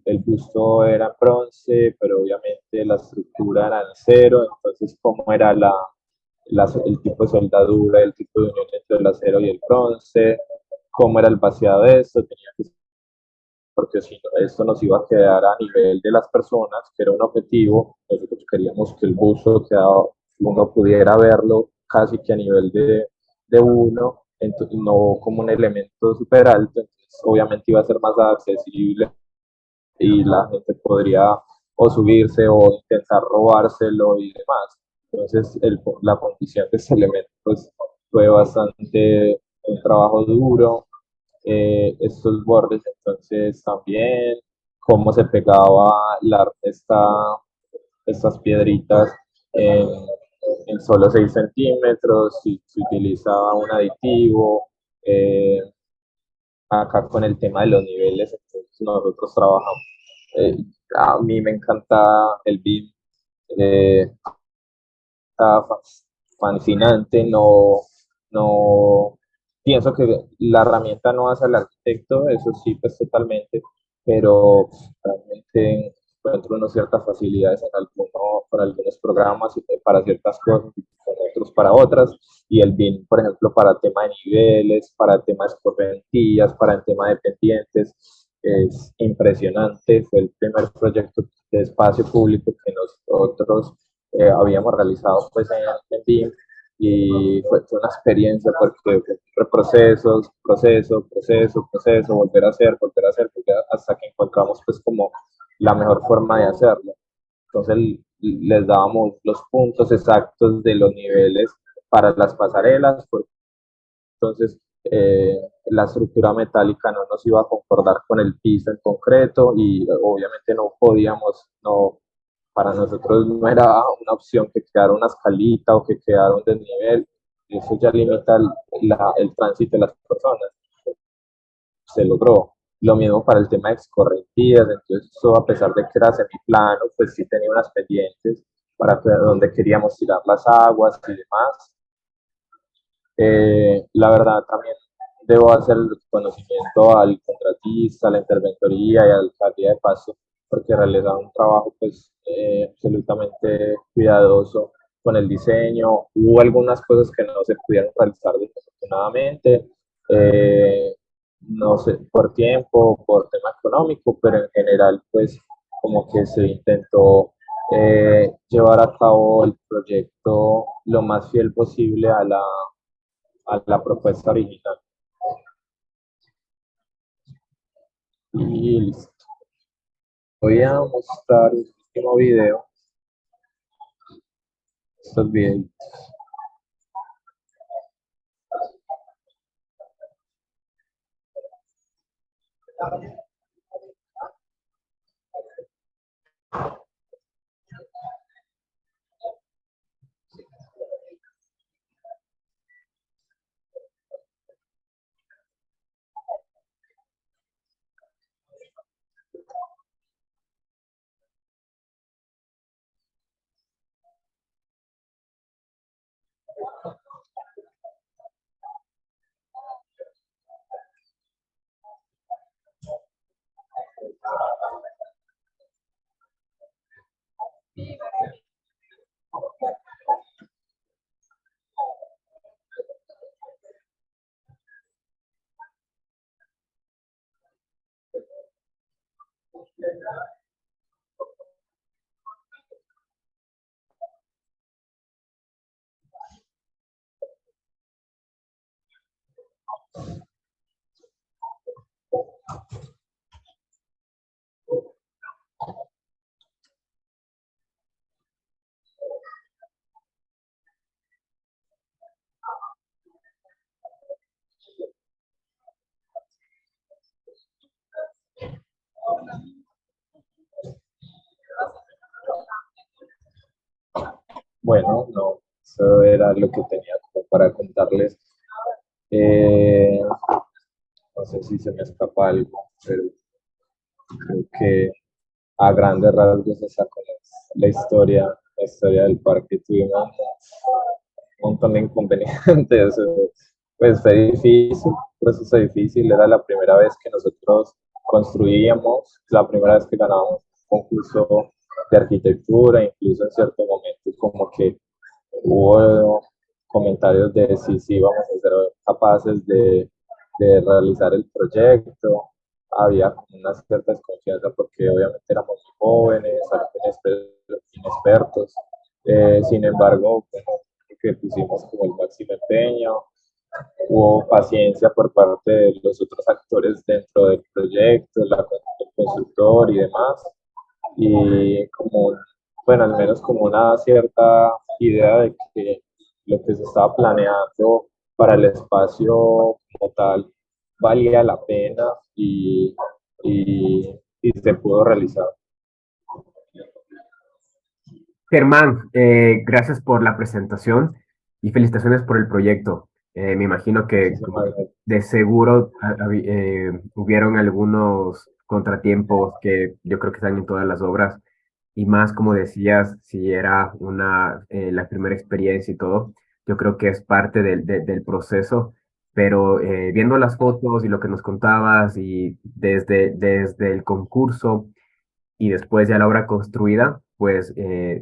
el busto era bronce, pero obviamente la estructura era en acero, entonces cómo era el tipo de soldadura, el tipo de unión entre el acero y el bronce, cómo era el vaciado de esto, tenía que porque si no, esto nos iba a quedar a nivel de las personas, que era un objetivo. Nosotros queríamos que el buzo quedaba, uno pudiera verlo casi que a nivel de uno, entonces, no como un elemento súper alto, entonces obviamente iba a ser más accesible y la gente podría o subirse o intentar robárselo y demás. Entonces la condición de ese elemento pues, fue bastante un trabajo duro, estos bordes, entonces también cómo se pegaba estas piedritas en, en solo 6 centímetros, si se utilizaba un aditivo, acá con el tema de los niveles, entonces nosotros trabajamos. Eh, a mí me encanta el BIM, eh, está fascinante, no, pienso que la herramienta no hace al arquitecto, eso sí, pues totalmente, pero realmente encuentro uno ciertas facilidades en para algunos programas y para ciertas cosas y con otros para otras, y el BIM, por ejemplo, para tema de niveles, para temas de correntías, para el tema de pendientes, es impresionante, fue el primer proyecto de espacio público que nosotros habíamos realizado pues en BIM y fue una experiencia porque fue proceso, volver a hacer, hasta que encontramos pues como la mejor forma de hacerlo. Entonces les dábamos los puntos exactos de los niveles para las pasarelas, porque entonces la estructura metálica no nos iba a concordar con el piso en concreto y obviamente no podíamos, no, para nosotros no era una opción que quedara una escalita o que quedara un desnivel, eso ya limita el tránsito de las personas, se logró. Lo mismo para el tema de escorrentías, entonces eso a pesar de que era semiplano, pues sí tenía unas pendientes para donde queríamos tirar las aguas y demás. La verdad también debo hacer el reconocimiento al contratista, a la interventoría y a la alcaldía de Paso, porque realizaron un trabajo pues absolutamente cuidadoso con el diseño. Hubo algunas cosas que no se pudieron realizar desafortunadamente, no sé, por tiempo, por tema económico, pero en general pues como que se intentó llevar a cabo el proyecto lo más fiel posible a la propuesta original. Y listo. Voy a mostrar el último video. Estos videos. Bueno, no, eso era lo que tenía como para contarles. Eh, no sé si se me escapa algo, pero creo que a grandes rasgos esa es la historia del parque. Tuvimos un montón de inconvenientes, pues fue difícil, un proceso difícil, era la primera vez que nosotros construíamos, la primera vez que ganábamos un concurso de arquitectura, incluso en cierto momento como que hubo comentarios de si íbamos a ser capaces de realizar el proyecto, había como una cierta desconfianza porque obviamente éramos muy jóvenes, algo inexpertos, sin embargo, bueno, que pusimos como el máximo empeño, hubo paciencia por parte de los otros actores dentro del proyecto, el constructor y demás, y como, bueno, al menos como una cierta idea de que lo que se estaba planeando para el espacio como tal valía la pena y se pudo realizar. Germán, gracias por la presentación y felicitaciones por el proyecto. Me imagino que Muchísimas gracias. de seguro hubieron algunos contratiempos que yo creo que están en todas las obras, y más como decías, si era la primera experiencia y todo, yo creo que es parte del proceso, pero viendo las fotos y lo que nos contabas y desde el concurso y después ya la obra construida, pues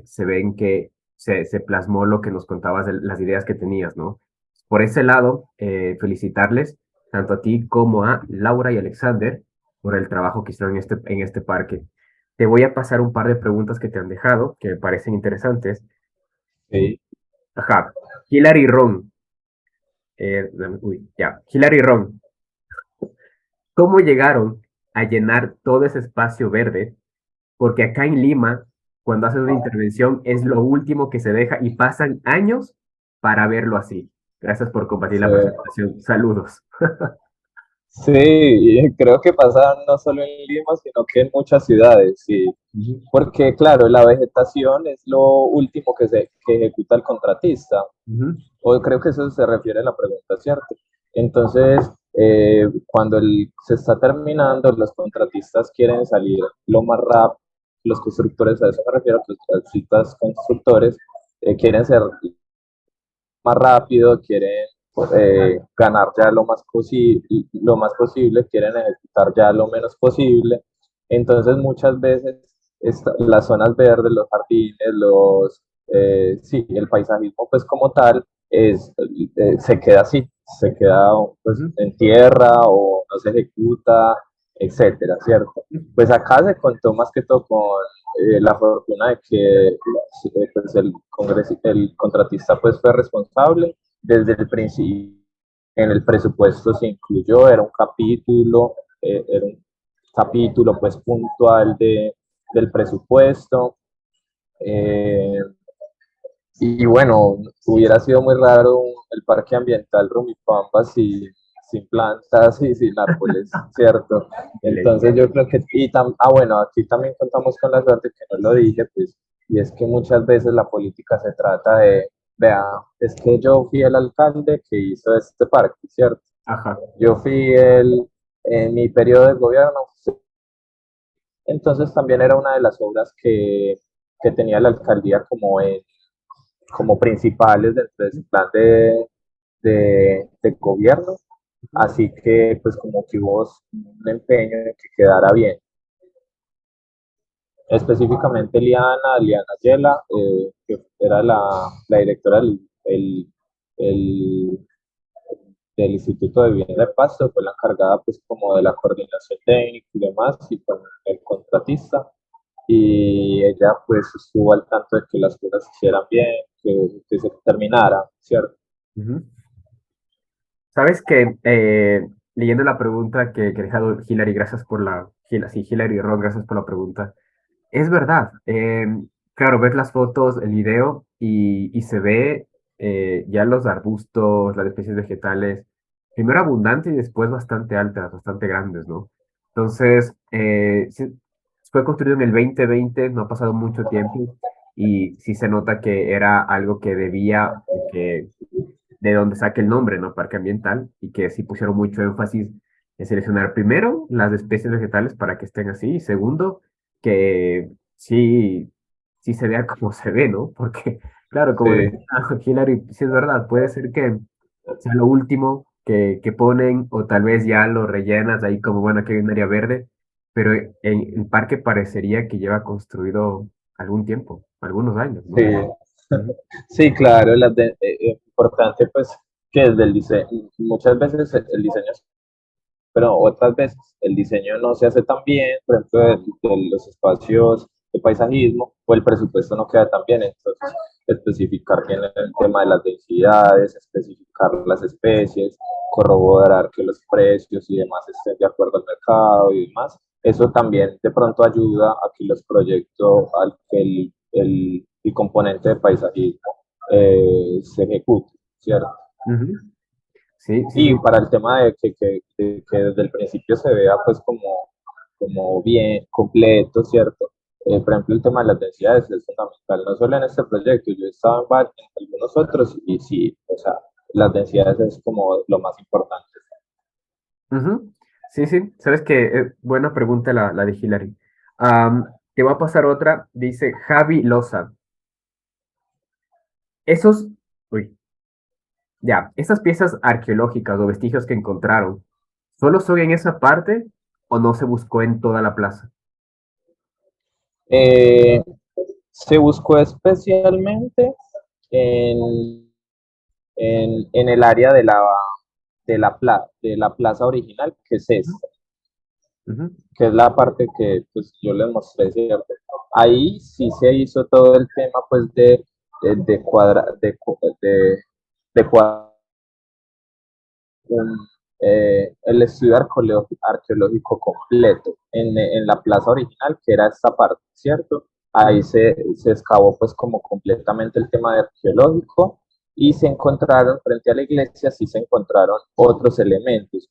se ven que se plasmó lo que nos contabas de las ideas que tenías, ¿no? Por ese lado, felicitarles tanto a ti como a Laura y Alexander por el trabajo que hicieron en este parque. Te voy a pasar un par de preguntas que te han dejado, que me parecen interesantes. Sí. Ajá. Hilary y Ron. Uy, ya. Hilary y Ron. ¿Cómo llegaron a llenar todo ese espacio verde? Porque acá en Lima, cuando hacen una intervención, es lo último que se deja y pasan años para verlo así. Gracias por compartir Sí. la presentación. Saludos. Sí, y creo que pasa no solo en Lima, sino que en muchas ciudades, sí. Ujú, Porque, claro, la vegetación es lo último que ejecuta el contratista. ujú, O creo que eso se refiere a la pregunta, ¿cierto? Entonces, cuando se está terminando, los contratistas quieren salir lo más rápido, los constructores, a eso me refiero, los contratistas constructores, quieren ser más rápido, quieren ganar ya lo más posible, quieren ejecutar ya lo menos posible. Entonces muchas veces las zonas verdes, los jardines, sí, el paisajismo pues como tal se queda así, se queda pues ujú, en tierra o no se ejecuta, etcétera, ¿cierto? Pues acá se contó más que todo con la fortuna de que pues el contratista pues fue responsable desde el principio. En el presupuesto se incluyó, era un capítulo pues puntual del presupuesto. eh, y bueno, hubiera sido muy raro el parque ambiental Rumipamba sin plantas y sin árboles, ¿cierto? Entonces Excelente. yo creo que, bueno, aquí también contamos con la suerte que no lo dije, pues, y es que muchas veces la política se trata de, vea, es que yo fui el alcalde que hizo este parque, ¿cierto? Ajá. Yo en mi periodo de gobierno, entonces también era una de las obras que tenía la alcaldía como principales dentro de su plan de gobierno. Así que pues como que hubo un empeño en que quedara bien. Específicamente Liana Yela, que era la directora el- del Instituto de Vivienda de Pasto, fue la encargada pues como de la coordinación técnica y demás, y con el contratista. Y ella pues estuvo al tanto de que las cosas se hicieran bien, que se terminara, ¿cierto? Ujú. Sabes que leyendo la pregunta que ha dejado Hilary, gracias por sí, Hilary y Ron, gracias por la pregunta. Es verdad. Claro, ves las fotos, el video y se ve ya los arbustos, las especies vegetales, primero abundantes y después bastante altas, bastante grandes, ¿no? Entonces, sí, fue construido en el 2020, no ha pasado mucho tiempo y sí se nota que era algo que debía, que de donde saque el nombre, ¿no? Parque ambiental, y que sí pusieron mucho énfasis en seleccionar primero las especies vegetales para que estén así, y segundo, que sí se vea como se ve, ¿no? Porque, claro, como decía Sí, Hillary, sí es verdad, puede ser que sea lo último que ponen, o tal vez ya lo rellenas ahí como, bueno, aquí hay un área verde, pero en el parque parecería que lleva construido algún tiempo, algunos años, sí. ¿no? Ujú, Sí, claro, importante pues que desde el diseño, muchas veces el diseño, pero otras veces el diseño no se hace tan bien, por ejemplo, de los espacios de paisajismo, o el presupuesto no queda tan bien, entonces especificar bien el tema de las densidades, especificar las especies, corroborar que los precios y demás estén de acuerdo al mercado y demás. Eso también de pronto ayuda a que los proyectos, al que el componente de paisajismo se ejecute, ¿cierto? ujú. Sí, sí, Y sí. para el tema de que desde el principio se vea pues como bien completo, ¿cierto? Por ejemplo, el tema de las densidades es fundamental, no solo en este proyecto, yo he estado en algunos otros y sí, o sea, las densidades es como lo más importante. Ujú. Sí, sí, sabes que buena pregunta la de Hillary. Te voy a pasar otra, dice Javi Loza. Esos, uy, ya, esas piezas arqueológicas o vestigios que encontraron, ¿solo son en esa parte o no se buscó en toda la plaza? Eh, Se buscó especialmente en, en el área de la plaza original, que es Ujú, esta, ujú. que es la parte que pues, yo les mostré, ¿cierto? Ahí sí se hizo todo el tema pues de cuadra, de cuadra, un, el estudio arqueológico completo en la plaza original, que era esta parte, ¿cierto? Ahí Ujú. se excavó pues como completamente el tema de arqueológico y se encontraron, frente a la iglesia, sí se encontraron otros elementos.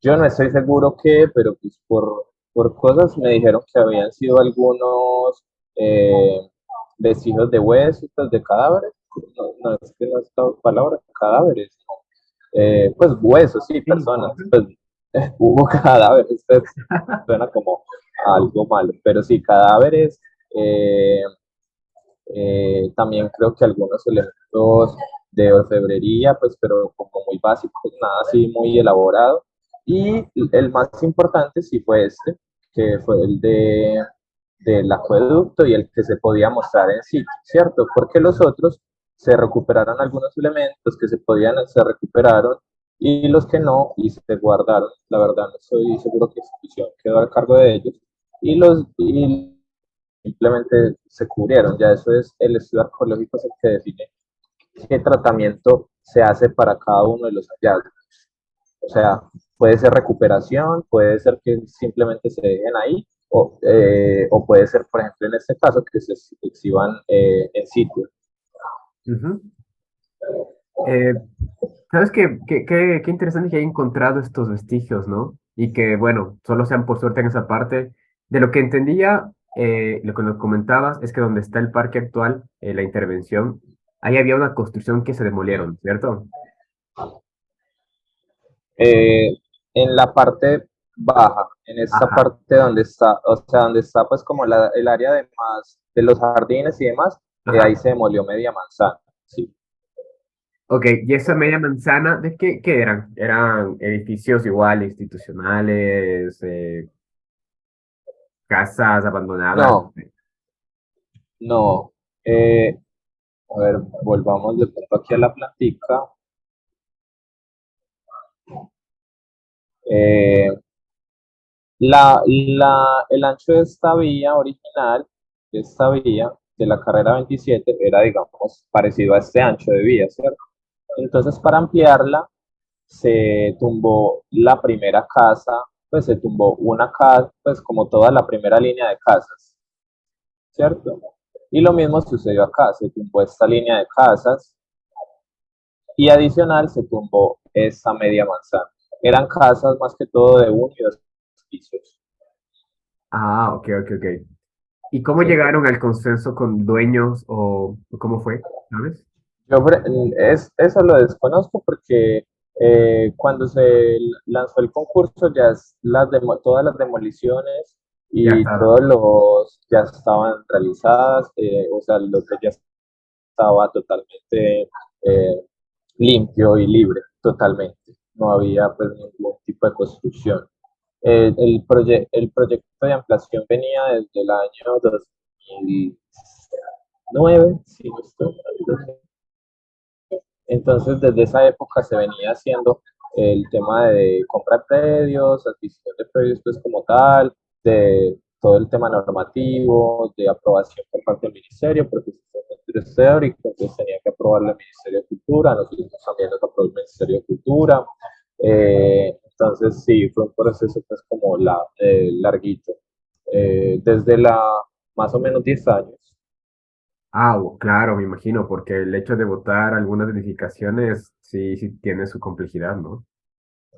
Yo no estoy seguro qué, pero pues por cosas me dijeron que habían sido algunos eh, vestigios de huesos, pues, de cadáveres. No, no es que no es la palabra, cadáveres, pues huesos, sí, Sí, personas, ajá. pues hubo cadáveres, pues suena como algo malo, pero sí, cadáveres, eh, también creo que algunos elementos de orfebrería, pues pero como muy básicos, nada así muy elaborado, y el más importante sí fue este, que fue el del acueducto y el que se podía mostrar en sitio, ¿cierto? Porque los otros se recuperaron algunos elementos que se podían, se recuperaron y los que no, y se guardaron. La verdad, no estoy seguro qué institución quedó al cargo de ellos. Y simplemente se cubrieron. Ya eso es el estudio arqueológico es el que define qué tratamiento se hace para cada uno de los hallazgos. O sea, puede ser recuperación, puede ser que simplemente se dejen ahí, o puede ser, por ejemplo, en este caso, que se exhiban en sitio. Ujú. Eh, ¿Sabes qué interesante que haya encontrado estos vestigios, ¿no? Y que, bueno, solo sean por suerte en esa parte. De lo que entendía, lo que nos comentabas es que donde está el parque actual, la intervención, ahí había una construcción que se demolieron, ¿cierto? Eh, en la parte baja, en esta Ajá. parte donde está, o sea, donde está pues como el área de más, de los jardines y demás, ahí Ajá. se demolió media manzana, sí. Ok, y esa media manzana, ¿de qué eran? ¿Eran edificios igual, institucionales, casas abandonadas? No, no, eh, a ver, volvamos de pronto aquí a la plantica. Eh, el ancho de esta vía original, de esta vía de la carrera 27, era, digamos, parecido a este ancho de vía, ¿cierto? Entonces, para ampliarla, se tumbó la primera casa, pues se tumbó una casa, pues como toda la primera línea de casas, ¿cierto? Y lo mismo sucedió acá, se tumbó esta línea de casas y adicional se tumbó esta media manzana. Eran casas más que todo de uno y dos pisos. Ah, ok, ok, ok. ¿Y cómo ¿Sí? llegaron al consenso con dueños o cómo fue? ¿Sabes? Yo eso lo desconozco porque cuando se lanzó el concurso ya todas las demoliciones Ya y estaba. todos los ya estaban realizadas, o sea, lo que ya estaba totalmente eh, limpio y libre, totalmente. No había pues ningún tipo de construcción. El proyecto de ampliación venía desde el año 2009, si no estoy mal. Entonces, desde esa época se venía haciendo el tema de compra de predios, adquisición de predios, pues como tal, de todo el tema normativo, de aprobación por parte del ministerio, porque es un centro teórico, entonces tenía que aprobarlo el Ministerio de Cultura, nosotros también nos aprobó el Ministerio de Cultura. Entonces, sí, fue un proceso pues como larguito, desde más o menos 10 años. Ah, claro, me imagino, porque el hecho de votar algunas edificaciones sí, sí tiene su complejidad, ¿no?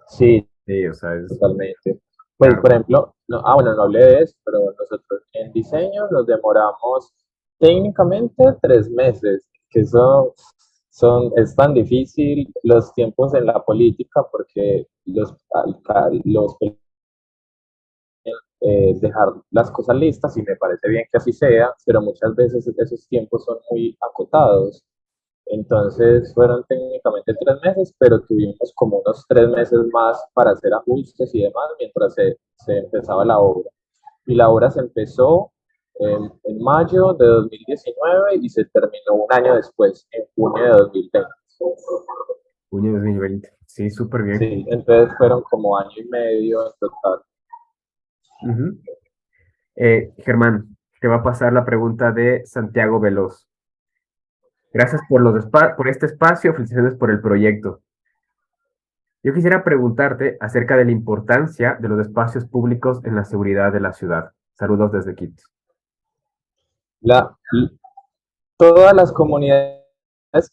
Sí, Sí, o sea, es totalmente. Pues, claro. por ejemplo, no, bueno, no hablé de eso, pero nosotros en diseño nos demoramos técnicamente 3 meses, que eso es tan difícil los tiempos en la política porque los dejar las cosas listas y me parece bien que así sea, pero muchas veces esos tiempos son muy acotados. Entonces fueron técnicamente 3 meses, pero tuvimos como unos 3 meses más para hacer ajustes y demás mientras se empezaba la obra. Y la obra se empezó en mayo de 2019 y se terminó un año después, en junio de 2020. Junio de 2020. Sí, súper bien. Sí, entonces fueron como año y medio en total. Ujú. Germán, te va a pasar la pregunta de Santiago Veloz. Gracias por por este espacio, felicitaciones por el proyecto. Yo quisiera preguntarte acerca de la importancia de los espacios públicos en la seguridad de la ciudad. Saludos desde Quito. La, Todas las comunidades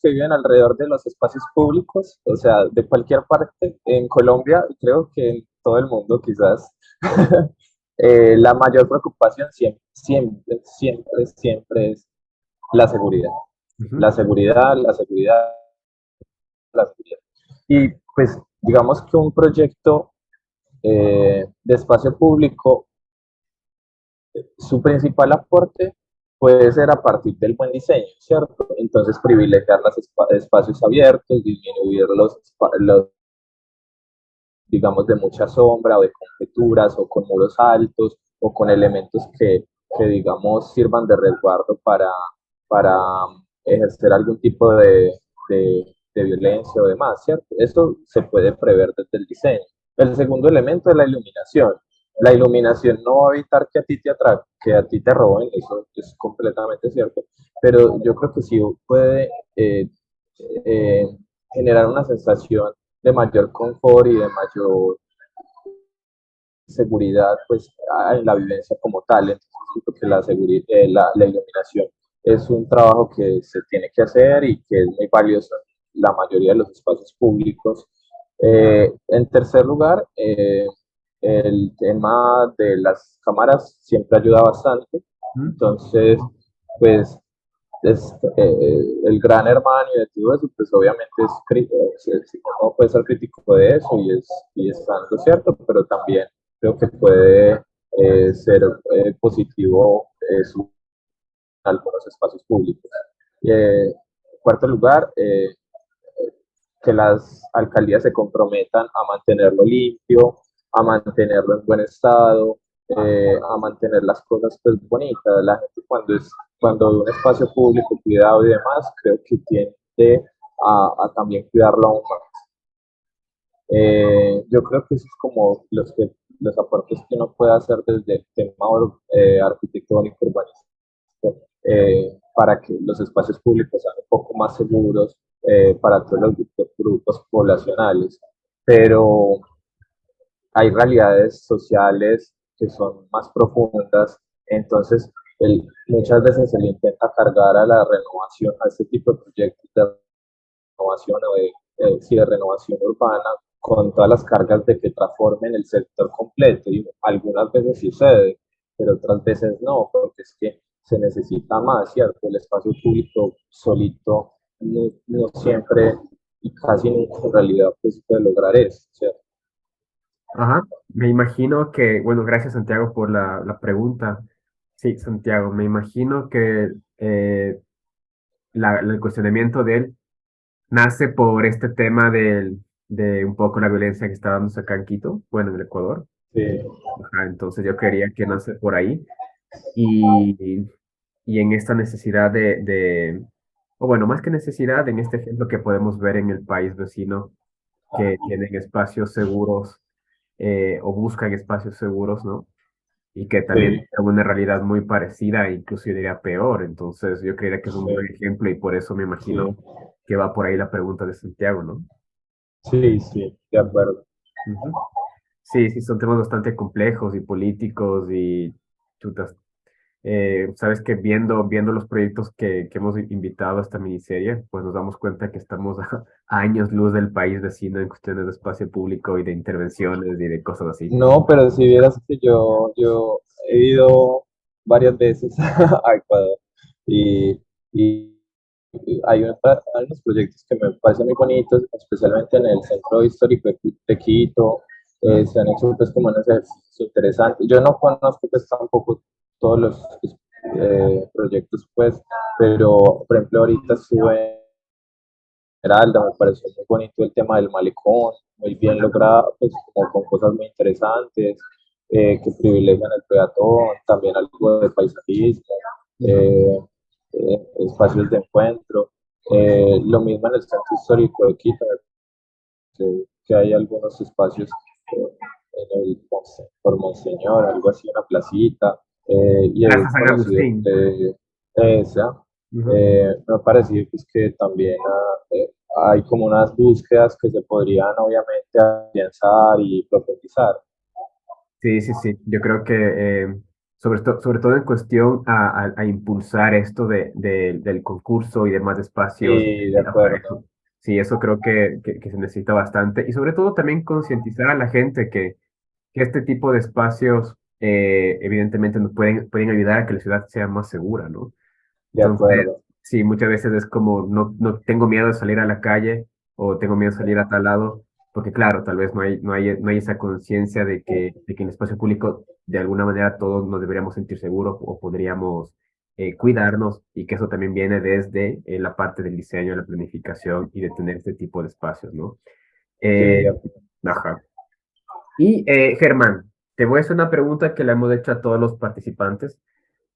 que viven alrededor de los espacios públicos, o sea, de cualquier parte en Colombia, creo que en todo el mundo quizás, la mayor preocupación siempre es la seguridad. Ujú. La seguridad, la seguridad, la seguridad. Y pues digamos que un proyecto de espacio público, su principal aporte puede ser a partir del buen diseño, ¿cierto? Entonces, privilegiar los espacios abiertos, disminuir los, digamos, de mucha sombra o de conjeturas o con muros altos o con elementos digamos, sirvan de resguardo para ejercer algún tipo de violencia o demás, ¿cierto? Esto se puede prever desde el diseño. El segundo elemento es la iluminación. La iluminación no va a evitar que a ti que a ti te roben, eso es completamente cierto, pero yo creo que sí puede eh, generar una sensación de mayor confort y de mayor seguridad pues en la vivencia como tal. Entonces, creo que la iluminación es un trabajo que se tiene que hacer y que es muy valioso en la mayoría de los espacios públicos. En tercer lugar, el tema de las cámaras siempre ayuda bastante. Ujú. Entonces, pues el gran hermano y de todo eso, pues obviamente es crítico, uno puede ser crítico de eso y es tanto cierto, pero también creo que puede ser positivo en algunos espacios públicos. En cuarto lugar, que las alcaldías se comprometan a mantenerlo limpio, a mantenerlo en buen estado, a mantener las cosas pues bonitas. La gente cuando ve un espacio público cuidado y demás, creo que tiende a también cuidarlo aún más. Yo creo que eso es como los aportes que uno puede hacer desde el tema arquitectónico urbanístico para que los espacios públicos sean un poco más seguros para todos los grupos poblacionales. Pero hay realidades sociales que son más profundas, entonces muchas veces se le intenta cargar a la renovación, a este tipo de proyectos de renovación o sí, de renovación urbana con todas las cargas de que transformen el sector completo. Y algunas veces sucede, pero otras veces no, porque es que se necesita más, ¿cierto? El espacio público solito no siempre y casi nunca en realidad pues, puede lograr eso, ¿cierto? Ajá. Me imagino que, bueno, gracias Santiago por la pregunta. Sí, Santiago, me imagino que el cuestionamiento de él nace por este tema de un poco la violencia que estábamos acá en Quito, bueno, en el Ecuador. Sí, Ajá, entonces yo creería que nace por ahí y, y en esta necesidad o bueno, más que necesidad, en este ejemplo que podemos ver en el país vecino, que tienen espacios seguros o buscan espacios seguros, ¿no? Y que también sí, tienen una realidad muy parecida, incluso yo diría peor. Entonces yo creería que es un buen sí, ejemplo y por eso me imagino sí, que va por ahí la pregunta de Santiago, ¿no? sí, sí, de acuerdo. Ujú. Sí, sí, son temas bastante complejos y políticos y chutas. Sabes que viendo los proyectos que hemos invitado a esta miniserie, pues nos damos cuenta que estamos a años luz del país vecino en cuestiones de espacio público y de intervenciones y de cosas así. No, pero si vieras que yo he ido varias veces a Ecuador y, y hay unos proyectos que me parecen muy bonitos, especialmente en el centro histórico de Quito. Mm. se han hecho pues como unos ejercicios interesantes. Yo no conozco pues tampoco todos los proyectos pues, pero por ejemplo ahorita estuve en Esmeralda, me pareció muy bonito el tema del malecón, muy bien logrado, pues como con cosas muy interesantes, que privilegian el peatón, también algo de paisajismo, eh, espacios de encuentro. Lo mismo en el centro histórico de Quito, que hay algunos espacios por Monseñor, algo así, una placita, y he Plaza San conocido Agustín. esa. Ujú. Me ha parecido pues, que también hay como unas búsquedas que se podrían obviamente afianzar y profundizar. Sí, sí, sí. Yo creo que sobre todo en cuestión a impulsar esto del concurso y demás espacios Y de para acuerdo, eso. Sí, eso creo que se necesita bastante. Y sobre todo también concientizar a la gente que este tipo de espacios evidentemente nos pueden ayudar a que la ciudad sea más segura, ¿no? de Entonces, acuerdo. sí, muchas veces es como, no tengo miedo de salir a la calle o tengo miedo de salir a tal lado, porque claro, tal vez no hay esa conciencia de que en el espacio público de alguna manera todos nos deberíamos sentir seguros o podríamos cuidarnos y que eso también viene desde la parte del diseño, la planificación y de tener este tipo de espacios, ¿no? Sí, Eh, de acuerdo. ajá. Y Germán, te voy a hacer una pregunta que le hemos hecho a todos los participantes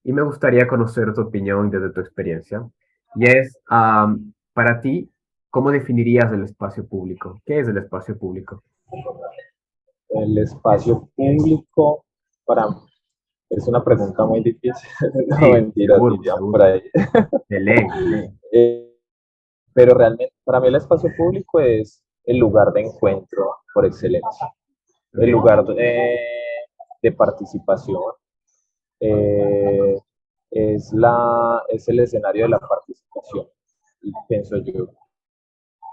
y me gustaría conocer tu opinión desde tu experiencia. Y es, para ti, ¿cómo definirías el espacio público? ¿Qué es el espacio público? El espacio público para mí es una pregunta muy difícil. No, Sí, mentiras, seguro, dirían por seguro. ahí. De ley. Eh, pero realmente para mí el espacio público es el lugar de encuentro por excelencia, el Ok. lugar de participación, eh, es el escenario de la participación, pienso yo.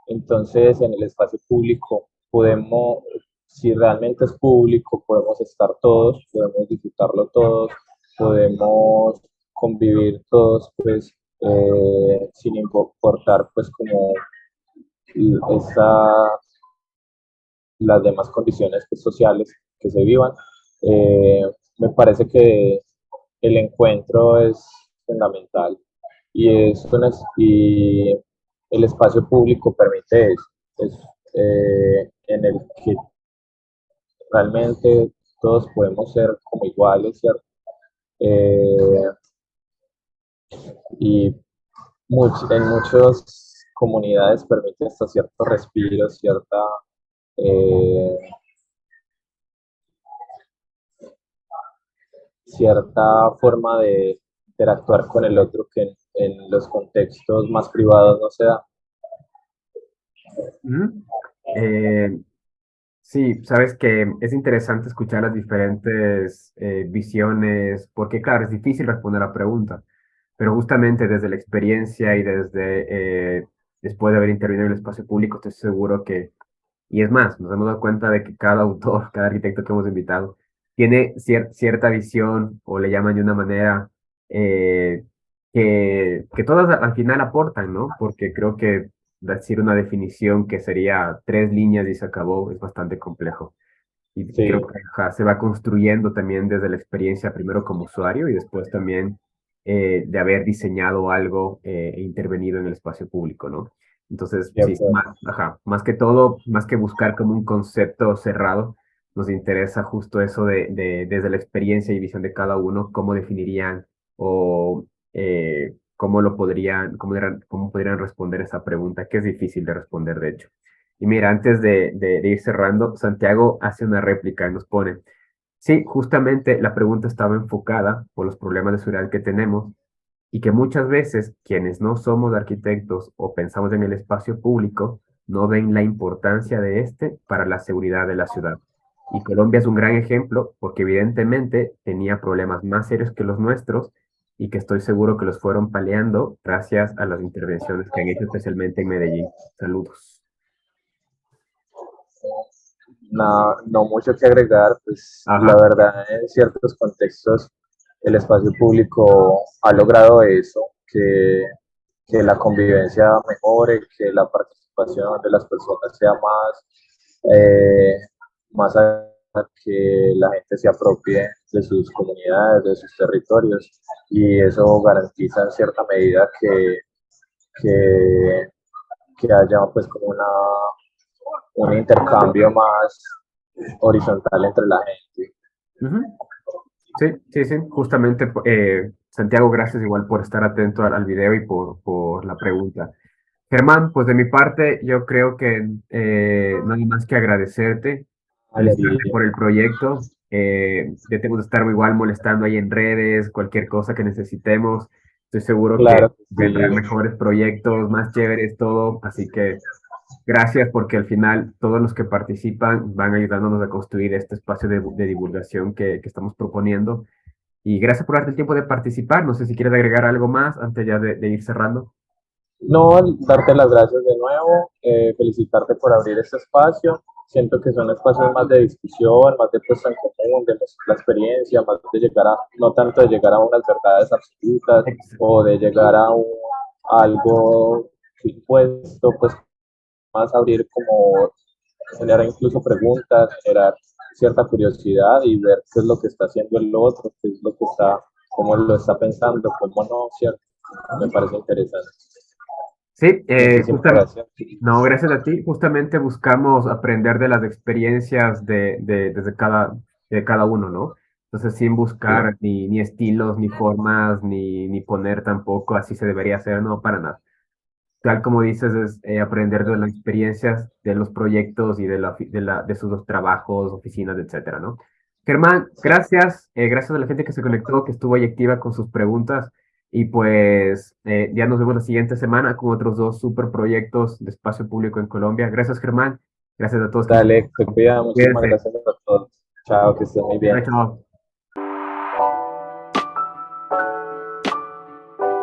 Entonces, en el espacio público podemos, si realmente es público, podemos estar todos, podemos disfrutarlo todos, podemos convivir todos, pues, sin importar, pues, como esa, las demás condiciones pues, sociales que se vivan. Eh, Me parece que el encuentro es fundamental y el espacio público permite eso, es, en el que realmente todos podemos ser como iguales, ¿cierto? Eh, y en muchas comunidades permite hasta cierto respiro, eh, cierta forma de interactuar con el otro que en los contextos más privados no se da. Ujú. Eh, sí, sabes que es interesante escuchar las diferentes visiones, porque claro, es difícil responder la pregunta, pero justamente desde la experiencia y después de haber intervenido en el espacio público, estoy seguro que. Y es más, nos hemos dado cuenta de que cada autor, cada arquitecto que hemos invitado, tiene cierta visión o le llaman de una manera eh, que todas al final aportan, ¿no? Porque creo que decir una definición que sería 3 líneas y se acabó es bastante complejo. Y creo Sí, que se va construyendo también desde la experiencia, primero como usuario y después también de haber diseñado algo e intervenido en el espacio público, ¿no? Entonces, de sí, acuerdo. más que todo, más que buscar como un concepto cerrado, nos interesa justo eso desde la experiencia y visión de cada uno, cómo definirían o cómo podrían responder esa pregunta, que es difícil de responder, de hecho. Y mira, antes de ir cerrando, Santiago hace una réplica y nos pone, sí, justamente la pregunta estaba enfocada por los problemas de seguridad que tenemos y que muchas veces quienes no somos arquitectos o pensamos en el espacio público no ven la importancia de este para la seguridad de la ciudad. Y Colombia es un gran ejemplo porque evidentemente tenía problemas más serios que los nuestros y que estoy seguro que los fueron paliando gracias a las intervenciones que han hecho especialmente en Medellín. Saludos. No mucho que agregar, pues la Ajá. verdad en ciertos contextos el espacio público ha logrado eso, que la convivencia mejore, que la participación de las personas sea más, eh, más allá que la gente se apropie de sus comunidades, de sus territorios, y eso garantiza en cierta medida que, que haya pues como un intercambio más horizontal entre la gente. Ujú. Sí, sí, sí, justamente, Santiago, gracias igual por estar atento al video y por la pregunta. Germán, pues de mi parte, yo creo que no hay más que agradecerte, Vale, felicitarte por el proyecto. Ya tenemos que estar igual molestando ahí en redes, cualquier cosa que necesitemos. Estoy seguro que claro que vendrán sí. mejores proyectos, más chéveres, todo. Así que gracias porque al final todos los que participan van ayudándonos a construir este espacio de divulgación que estamos proponiendo. Y gracias por darte el tiempo de participar. No sé si quieres agregar algo más antes ya de ir cerrando. No, darte las gracias de nuevo, felicitarte por abrir este espacio. Siento que son espacios más de discusión, más de puesta en común, de mostrar la experiencia, más de llegar a, no tanto de llegar a unas verdades absolutas Ex- o de llegar a algo impuesto, pues más abrir como generar incluso preguntas, generar cierta curiosidad y ver qué es lo que está haciendo el otro, qué es lo que está, cómo lo está pensando, cómo no, ¿cierto? Me parece interesante. Sí, Muchísimas gracias. no, gracias a ti. Justamente buscamos aprender de las experiencias de cada uno, ¿no? Entonces, sin Sí. buscar ni estilos, ni formas, ni poner tampoco, así se debería hacer, no, para nada. Tal como dices, es aprender de las experiencias, de los proyectos y de sus dos trabajos, oficinas, etcétera, ¿no? Germán, Sí. gracias. Gracias a la gente que se conectó, que estuvo ahí activa con sus preguntas. Y pues ya nos vemos la siguiente semana con otros dos super proyectos de espacio público en Colombia. Gracias, Germán. Gracias a todos quienes se Dale, te conectaron. cuida, muchísimas Cuídense. gracias a todos. Chao, que estés muy bien. Chao, chao.